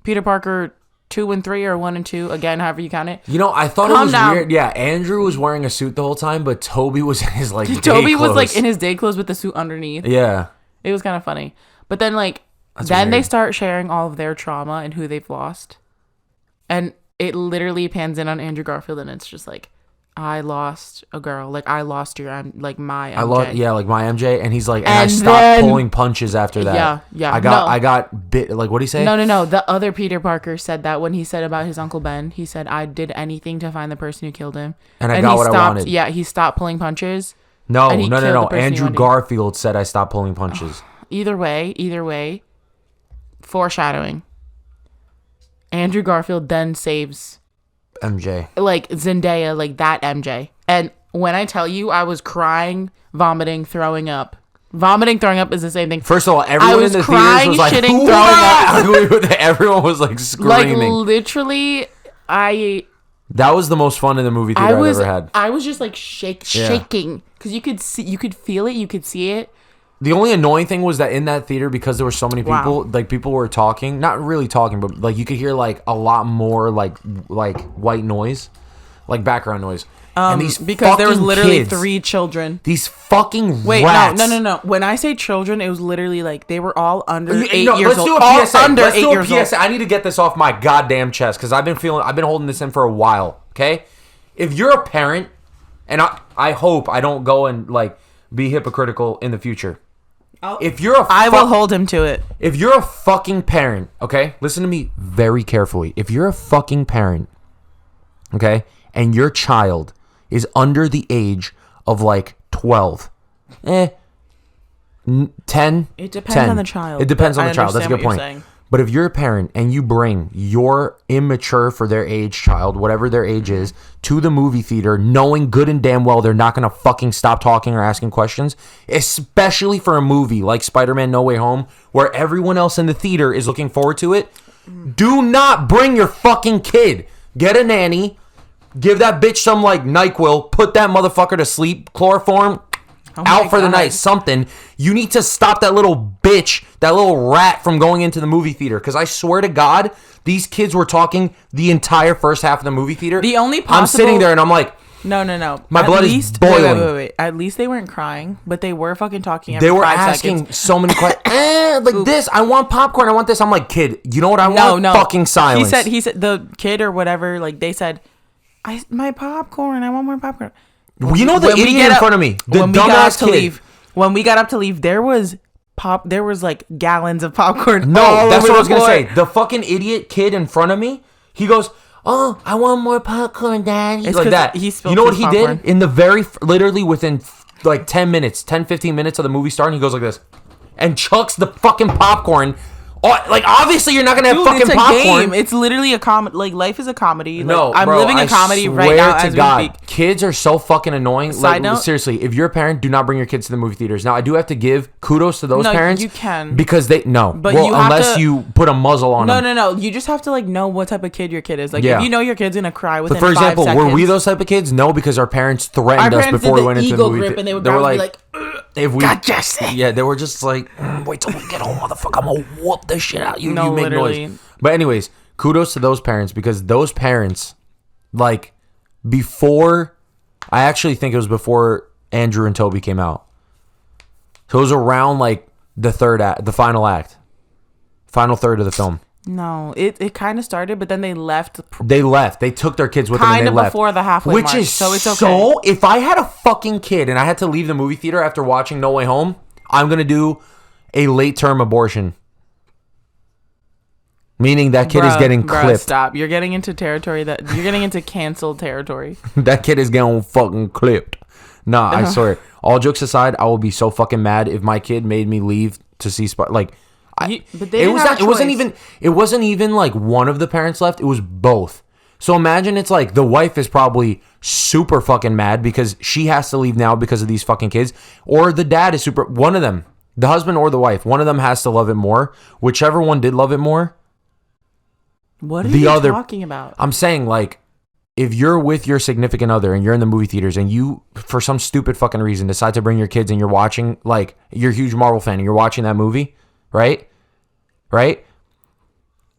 Peter Parker 2 and 3 or 1 and 2, again, however you count it. You know, I thought it Calm was down. weird. Yeah, Andrew was wearing a suit the whole time, but Toby was in his like. Toby day was like clothes. in his day clothes with the suit underneath. Yeah. It was kind of funny. But then like That's then they weird. start sharing all of their trauma and who they've lost. And it literally pans in on Andrew Garfield, and it's just like, I lost a girl. Like, I lost your, like, my MJ. Like my MJ. And he's like, and I And stopped then- pulling punches after that. Yeah. I got bit. Like, what did he say? No. The other Peter Parker said that when he said about his Uncle Ben. He said, I did anything to find the person who killed him. And I got what I wanted. Yeah, he stopped pulling punches. No. and he killed the person he Andrew wanted. Garfield said I stopped pulling punches. Either way, foreshadowing. Andrew Garfield then saves, MJ. like, Zendaya, like, that MJ. And when I tell you, I was crying, vomiting, throwing up. Vomiting, throwing up is the same thing. First of all, everyone in the crying, theaters was like, shitting, throwing up. Everyone was like screaming. Like, literally, That was the most fun in the movie theater I've ever had. I was just like shaking because you could feel it, you could see it. The only annoying thing was that in that theater, because there were so many people, like people were talking, not really talking, but like you could hear like a lot more like white noise, like background noise. And these because there was literally kids, 3 children. These fucking Wait, rats. no. When I say children, it was literally like they were all under 8 years let's old. do a All PSA. under Let's 8 do a years old. PSA. I need to get this off my goddamn chest because I've been holding this in for a while. Okay, if you're a parent, and I hope I don't go and like be hypocritical in the future. I will hold him to it. If you're a fucking parent, okay, listen to me very carefully. If you're a fucking parent, okay, and your child is under the age of like 12, 10. It depends on the child. It depends on I the child. That's a good understand what point. you're saying. But if you're a parent and you bring your immature for their age child, whatever their age is, to the movie theater, knowing good and damn well they're not going to fucking stop talking or asking questions, especially for a movie like Spiderman No Way Home, where everyone else in the theater is looking forward to it, do not bring your fucking kid. Get a nanny. Give that bitch some like NyQuil. Put that motherfucker to sleep. Chloroform. Out for the night, something. You need to stop that little bitch, that little rat from going into the movie theater. Because I swear to God, these kids were talking the entire first half of the movie theater. The only possible... I'm sitting there and I'm like... No. My blood is boiling. Wait. At least they weren't crying, but they were fucking talking every They were 5 asking seconds. so many questions. Like this, I want popcorn, I want this. I'm like, kid, you know what I want? No. Fucking silence. He said, the kid or whatever, like, they said, my popcorn, I want more popcorn. You know the idiot in front of me? The dumbass kid. When we got up to leave, there was like gallons of popcorn. No, that's what I was gonna say. The fucking idiot kid in front of me, he goes, "Oh, I want more popcorn, Daddy." It's like that. he spilled you know what his he popcorn. did? In the literally within like 10 15 minutes of the movie starting, he goes like this and chucks the fucking popcorn. Oh, like obviously you're not gonna have fucking it's a popcorn. game. It's literally a comedy. Like, life is a comedy. Like, No, I'm bro, living a comedy right now as we speak. Kids are so fucking annoying. Side note? Seriously, if you're a parent, do not bring your kids to the movie theaters. Now, I do have to give kudos to those No, parents. you can. Because But you have unless to- you put a muzzle on them. No. You just have to like know what type of kid your kid is. Like, Yeah. if you know your kid's gonna cry within But for 5 example, seconds. were we those type of kids? No, because our parents threatened us before we went into the movie. And they would were probably be like, if we, gotcha. yeah, they were just like, wait till we get home, motherfucker. I'm gonna whoop this shit out you. No, You make literally. noise. But anyways, kudos to those parents because those parents, like, before, I actually think it was before Andrew and Toby came out. So it was around like the final act, final third of the film. No, it kind of started, but then they left. They left. They took their kids with them and they left. Before the halfway Which mark, is so it's okay. So, if I had a fucking kid and I had to leave the movie theater after watching No Way Home, I'm going to do a late-term abortion. Meaning that kid is getting clipped. Stop. You're getting into territory you're getting into canceled territory. That kid is getting fucking clipped. Nah, I swear. All jokes aside, I will be so fucking mad if my kid made me leave to see like But they didn't have a it choice. wasn't even like one of the parents left, it was both. So imagine it's like the wife is probably super fucking mad because she has to leave now because of these fucking kids, or the dad is one of them, the husband or the wife, one of them has to love it more. Whichever one did love it more. What are you talking about? I'm saying, like, if you're with your significant other and you're in the movie theaters and you, for some stupid fucking reason, decide to bring your kids and you're watching, like, you're a huge Marvel fan and you're watching that movie, right?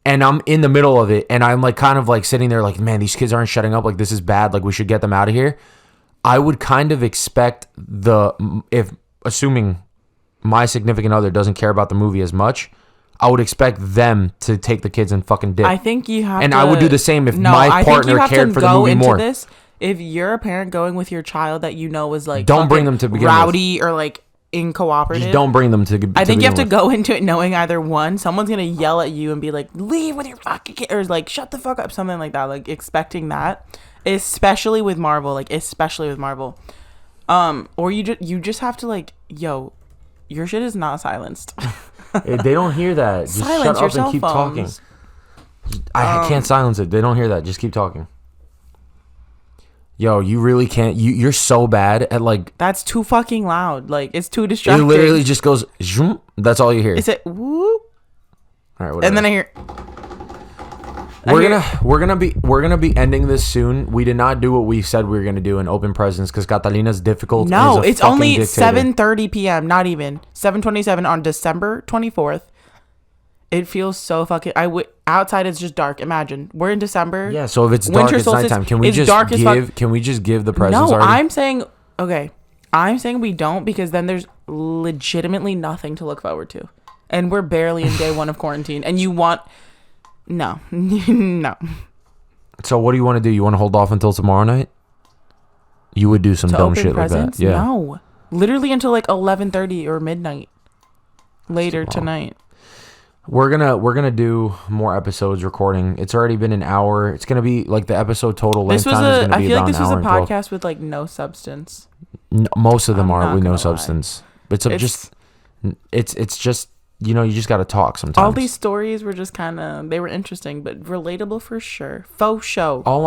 And I'm in the middle of it and I'm, like, kind of, like, sitting there like, man, these kids aren't shutting up. Like, this is bad. Like, we should get them out of here. I would kind of expect assuming my significant other doesn't care about the movie as much, I would expect them to take the kids and fucking dip. I think you have and to... I would do the same if my partner cared for the movie more. if you're a parent going with your child that you know is like don't bring them to begin rowdy or like incooperative. Just don't bring them to. I think you have to go into it knowing either one, someone's gonna yell at you and be like, "Leave with your fucking kid," or like, "Shut the fuck up," something like that. Like expecting that, especially with Marvel. Or you just have to like, yo, your shit is not silenced. They don't hear that. Just silence shut up and keep talking. I can't silence it. They don't hear that. Just keep talking. Yo, you really can't. You're so bad at like. That's too fucking loud. Like it's too distracting. It literally just goes. Zoom, that's all you hear. It's a whoop. All right, whatever. And then I hear. We're gonna be ending this soon. We did not do what we said we were gonna do in open presence because Catalina's difficult. No, it's only 7:30 p.m. Not even 7:27 on December 24th. It feels so fucking. Outside it's just dark. Imagine we're in December. Yeah, so if it's dark, it's nighttime. Can we just give the presents? No, already? I'm saying okay. I'm saying we don't because then there's legitimately nothing to look forward to, and we're barely in day one of quarantine. And you want no. So what do you want to do? You want to hold off until tomorrow night? You would do some dumb shit presents? Like that. Yeah. No, literally until like 11:30 or midnight later tonight. We're gonna do more episodes recording. It's already been an hour. It's gonna be like the episode total length time is gonna be about an hour. I feel like this was a 12. podcast with like no substance. Most of them are with no substance. It's just you just gotta talk sometimes. All these stories were just kind of they were interesting but relatable for sure. Faux show. All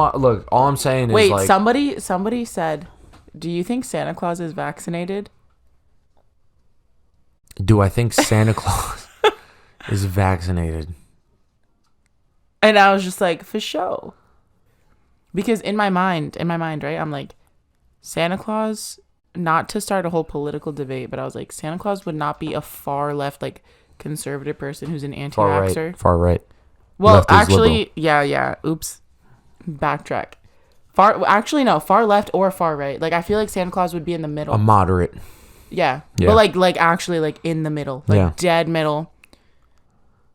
I'm saying is wait. Like, somebody said, "Do you think Santa Claus is vaccinated?" Do I think Santa Claus is vaccinated? And I was just like, for sure. Because in my mind, right, I'm like, Santa Claus, not to start a whole political debate, but I was like, Santa Claus would not be a far left, like, conservative person who's an anti-vaxxer. Far right. Well, Left actually, yeah. Oops. Backtrack. Far left or far right. Like, I feel like Santa Claus would be in the middle. A moderate. Yeah. But like actually like in the middle. Like dead middle.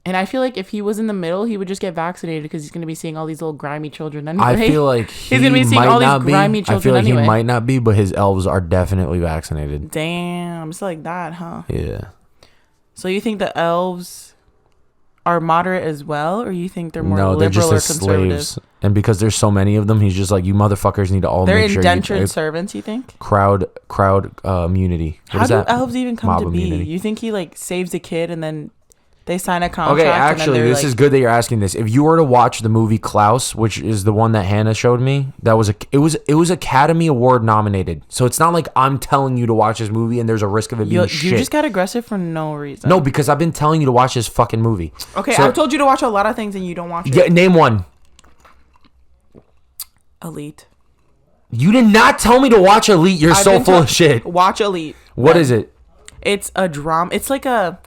And I feel like if he was in the middle, he would just get vaccinated because he's going to be seeing all these little grimy children anyway. I feel like he's going to be seeing all these grimy children I feel like anyway. he might not be, but his elves are definitely vaccinated. Damn. It's like that, huh? Yeah. So you think the elves are moderate as well, or you think they're more liberal they're just or his conservative? slaves. And because there's so many of them, he's just like, you motherfuckers need to all they're make sure indentured servants, you think? Crowd immunity. How do elves even come to be? Immunity. You think he like saves a kid and then they sign a contract? Okay, actually, this is good that you're asking this. If you were to watch the movie Klaus, which is the one that Hannah showed me, it was Academy Award nominated. So it's not like I'm telling you to watch this movie and there's a risk of it being shit. You just got aggressive for no reason. No, because I've been telling you to watch this fucking movie. Okay, I've told you to watch a lot of things and you don't watch it. Yeah, name one. Elite. You did not tell me to watch Elite. You're so full of shit. Watch Elite. What is it? It's a drama. It's like a...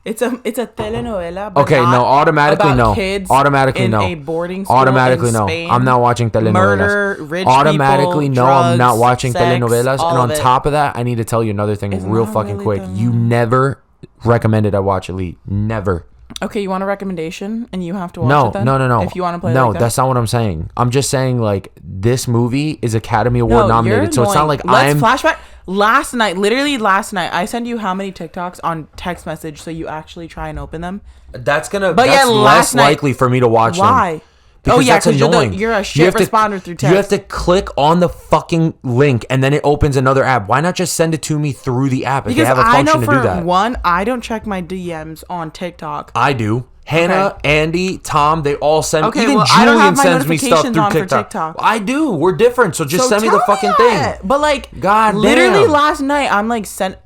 It's a telenovela. But okay, no, automatically about no. Kids automatically in no. a boarding school automatically in no. Spain. I'm not watching telenovelas. Murder, rich automatically people, no. drugs, I'm not watching sex, telenovelas. And on it. top of that, I need to tell you another thing It's real not fucking really quick. the- You never recommended I watch Elite. Never. Okay, you want a recommendation and you have to watch it then? No. If you want to play no, like that? that's not what I'm saying. I'm just saying like this movie is Academy Award nominated, so it's not like Let's flashback. Literally last night, I send you how many TikToks on text message so you actually try and open them. That's less likely for me to watch them. Why? Because that's annoying. You're a shit responder through text. You have to click on the fucking link and then it opens another app. Why not just send it to me through the app if they have a function to do that? One, I don't check my DMs on TikTok. I do. Hannah, Andy, Tom, they all send. Okay, even well, Julian I don't have my sends me stuff through notifications on TikTok. for TikTok. I do. We're different, so just send me the fucking thing. But like, God literally damn. last night, I'm like sent.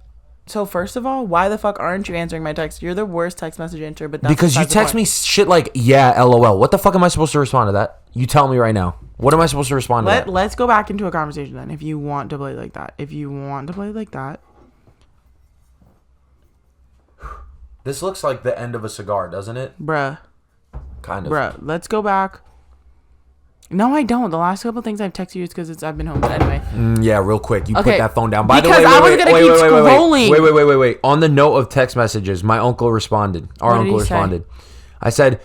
So first of all, why the fuck aren't you answering my text? You're the worst text message answer. But that's because you text me shit like, yeah, LOL. What the fuck am I supposed to respond to that? You tell me right now. What am I supposed to respond to that? Let's go back into a conversation then. If you want to play like that. This looks like the end of a cigar, doesn't it? Bruh. Kind of. Bruh, let's go back. No, I don't. The last couple things I've texted you is because I've been home. But anyway. Yeah, real quick. You put Okay. that phone down. By the Because way, I was gonna keep scrolling. Wait. On the note of text messages, my uncle responded. Our What did uncle he say? responded. I said,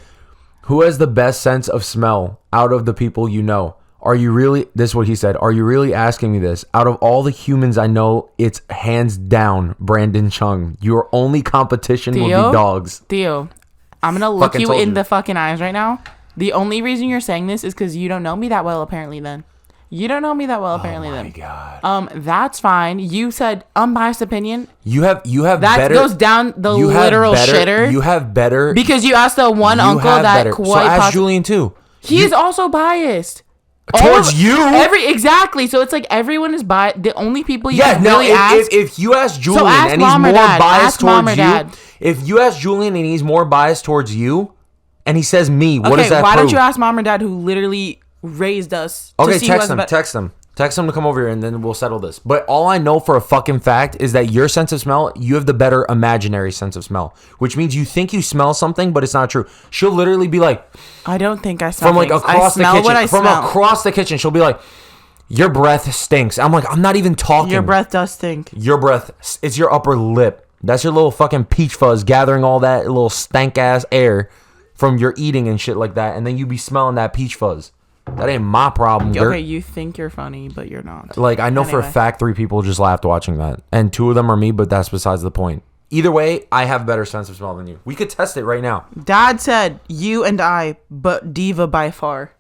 who has the best sense of smell out of the people you know? Are you really, this is what he said, are you really asking me this? Out of all the humans I know, it's hands down Brandon Chung. Your only competition will be dogs. Theo, I'm going to look you in the fucking eyes right now. The only reason you're saying this is because you don't know me that well, apparently, then. You don't know me that well, apparently, then. Oh, my God. That's fine. You said unbiased opinion. You have that better. That goes down the literal shitter. You have better. Because you asked the one uncle that quite So ask Julian, too. He is also biased. Towards you? Exactly. So it's like everyone is biased. The only people you can really ask. If you ask Julian and he's more biased towards you. If you ask Julian and he's more biased towards you and he says me, what does that prove? Why don't you ask mom or dad who literally raised us? Okay, text them. Text them to come over here and then we'll settle this. But all I know for a fucking fact is that your sense of smell, you have the better imaginary sense of smell, which means you think you smell something, but it's not true. She'll literally be like, I don't think I smell from like across the kitchen. From across the kitchen, she'll be like, your breath stinks. I'm like, I'm not even talking. Your breath does stink. Your breath, it's your upper lip. That's your little fucking peach fuzz gathering all that little stank ass air from your eating and shit like that, and then you be smelling that peach fuzz. That ain't my problem. Okay, you think you're funny, but you're not. Like, I know for a fact 3 people just laughed watching that. And 2 of them are me, but that's besides the point. Either way, I have a better sense of smell than you. We could test it right now. Dad said you and I, but Diva by far.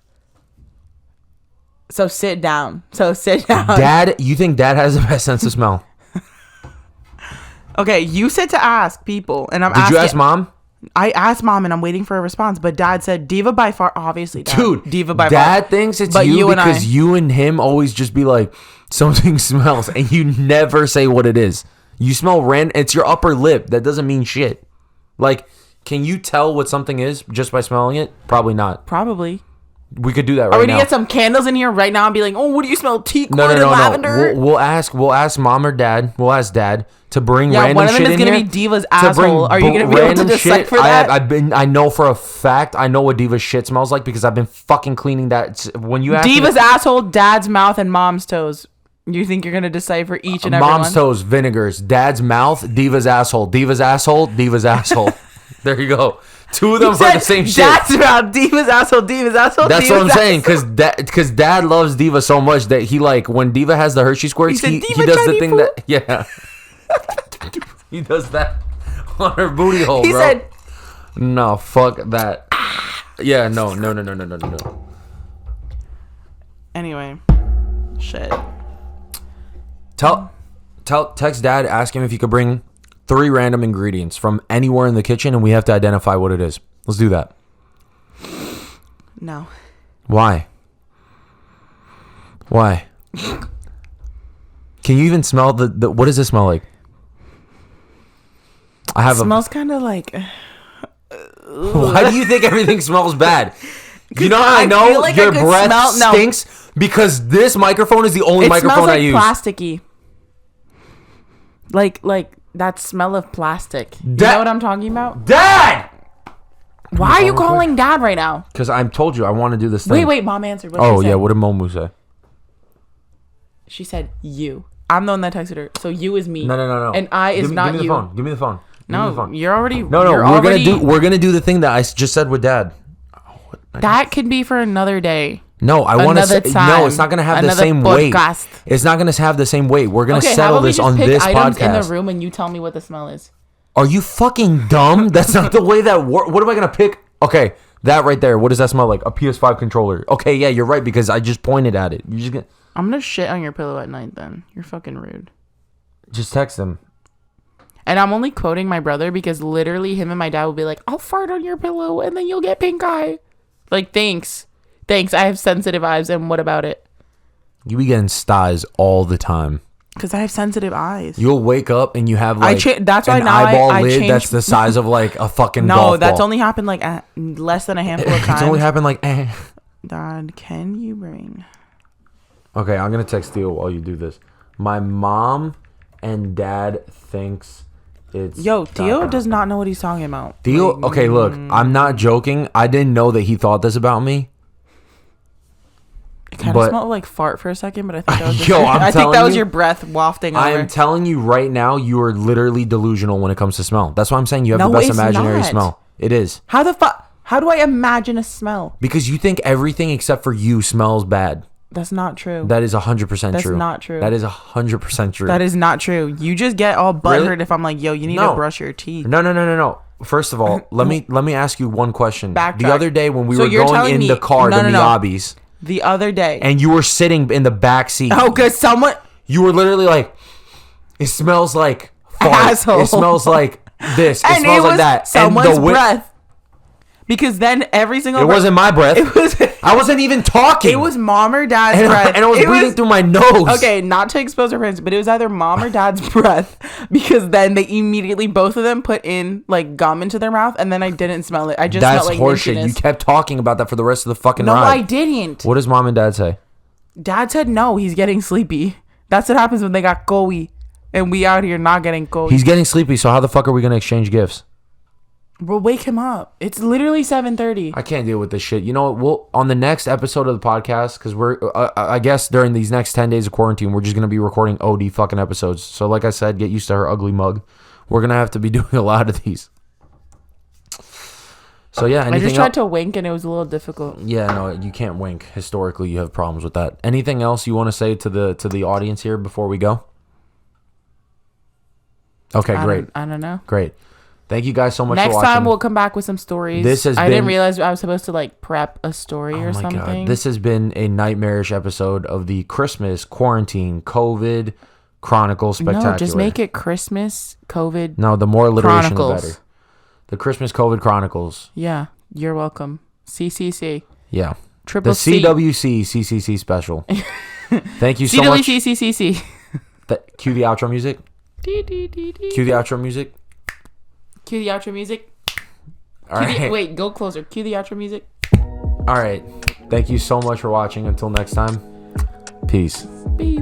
So sit down. Dad, you think Dad has the best sense of smell? Okay, you said to ask people, and I'm asking. Did you ask Mom? I asked Mom and I'm waiting for a response, but Dad said Diva by far, obviously. Dad. Dude, Diva by Dad far. thinks it's you because you and him always just be like, something smells, and you never say what it is. You smell it's your upper lip. That doesn't mean shit. Like, can you tell what something is just by smelling it? Probably not. Probably. We could do that right now. Are we gonna get some candles in here right now and be like, oh, what do you smell? Teak wood and lavender? We'll ask Mom or Dad. We'll ask Dad to bring random shit in here. One of them is gonna be Diva's asshole. Are you gonna be able to decipher that? I know for a fact. I know what Diva's shit smells like because I've been fucking cleaning that. When you ask Diva's asshole, Dad's mouth, and Mom's toes. You think you're gonna decipher each and every one? Mom's toes, vinegars. Dad's mouth, Diva's asshole. Diva's asshole, Diva's asshole. There you go. 2 of them for the same shit. Dad's mouth, Diva's asshole, Diva's asshole. That's what I'm saying. Because Dad loves Diva so much that he like when Diva has the Hershey squirts, he does the thing that he does that on her booty hole. He said, "No, fuck that." Yeah, no. Anyway, shit. Text Dad, ask him if he could bring 3 random ingredients from anywhere in the kitchen, and we have to identify what it is. Let's do that. No. Why? Can you even smell the what does it smell like? It smells kind of like. Why do you think everything smells bad? You know how I know like your breath stinks? Because this microphone is the only microphone I use. It smells like plasticky. Like that smell of plastic. You know what I'm talking about? Dad! Why are you calling Dad right now? Because I told you I want to do this thing. Wait, Mom answered. What did Momu say? She said you. I'm the one that texted her. So you is me. No. And I is not you. Give me the phone. No, you're already. No. We're gonna do the thing that I just said with Dad. That could be for another day. No, I want to say no. It's not gonna have the same weight. It's not gonna have the same weight. We're gonna settle this on this podcast. In the room, and you tell me what the smell is. Are you fucking dumb? That's not the way that works. What am I gonna pick? Okay, that right there. What does that smell like? A PS5 controller. Okay, yeah, you're right because I just pointed at it. I'm gonna shit on your pillow at night. Then you're fucking rude. Just text him. And I'm only quoting my brother because literally him and my dad will be like, I'll fart on your pillow and then you'll get pink eye. Like, thanks. I have sensitive eyes. And what about it? You be getting styes all the time. Because I have sensitive eyes. You'll wake up and you have like that's why an now eyeball lid that's the size of like a fucking golf ball. That's only happened like less than a handful of times. It's only happened like Dad, can you bring... Okay, I'm going to text Theo while you do this. My mom and Dad thinks... Theo does not know what he's talking about. Theo, okay, look, I'm not joking. I didn't know that he thought this about me. It kind of smelled like fart for a second, but I think that was that was your breath wafting over. I am telling you right now, you are literally delusional when it comes to smell. That's why I'm saying you have the best imaginary smell. It is. How do I imagine a smell? Because you think everything except for you smells bad. That's not true. That is 100% true. That's not true. That is 100% true. That is not true. You just get all butthurt Really? if I'm like, yo, you need to brush your teeth. No. First of all, let me ask you one question. Backtrack. The other day when we So were you're going telling in me- the car No, to no. Miyabi's, The other day. and you were sitting in the back seat. Oh, because someone... You were literally like, it smells like fart. Asshole. It smells like this. It and smells it was like that. someone's and the breath. Because then every single It wasn't my breath. It was... I wasn't even talking. It was mom or dad's and, breath. and I was breathing through my nose. Okay, not to expose our parents, but it was either mom or dad's breath, because then they immediately, both of them, put in like gum into their mouth, and then I didn't smell it. I just That's smelled like horseshit. mintiness. You kept talking about that for the rest of the fucking No, ride. I didn't. What does mom and dad say? Dad said no, he's getting sleepy. That's what happens when they got koi, and we out here not getting koi. He's getting sleepy, so how the fuck are we going to exchange gifts? We'll wake him up. It's literally 7:30. I can't deal with this shit. You know what? We'll on the next episode of the podcast, because we're I guess during these next 10 days of quarantine, we're just gonna be recording OD fucking episodes. So like I said, get used to her ugly mug. We're gonna have to be doing a lot of these. So yeah, I just tried to wink and it was a little difficult. Yeah, no, you can't wink. Historically, you have problems with that. Anything else you want to say to the audience here before we go? Okay, great. I don't know. Great. Thank you guys so much for Next watching. time we'll come back with some stories. I didn't realize I was supposed to like prep a story or something. God. This has been a nightmarish episode of the Christmas quarantine COVID Chronicles spectacular. No, just make it Christmas COVID. No, the more alliteration, Chronicles. the better. The Christmas COVID Chronicles. Yeah, you're welcome. CCC. Yeah. Triple the C. CWC CCC special. Thank you so much. CWC. Cue the outro music. Cue the outro music. Cue the outro music. All right. Wait, go closer. Cue the outro music. All right. Thank you so much for watching. Until next time. Peace. Be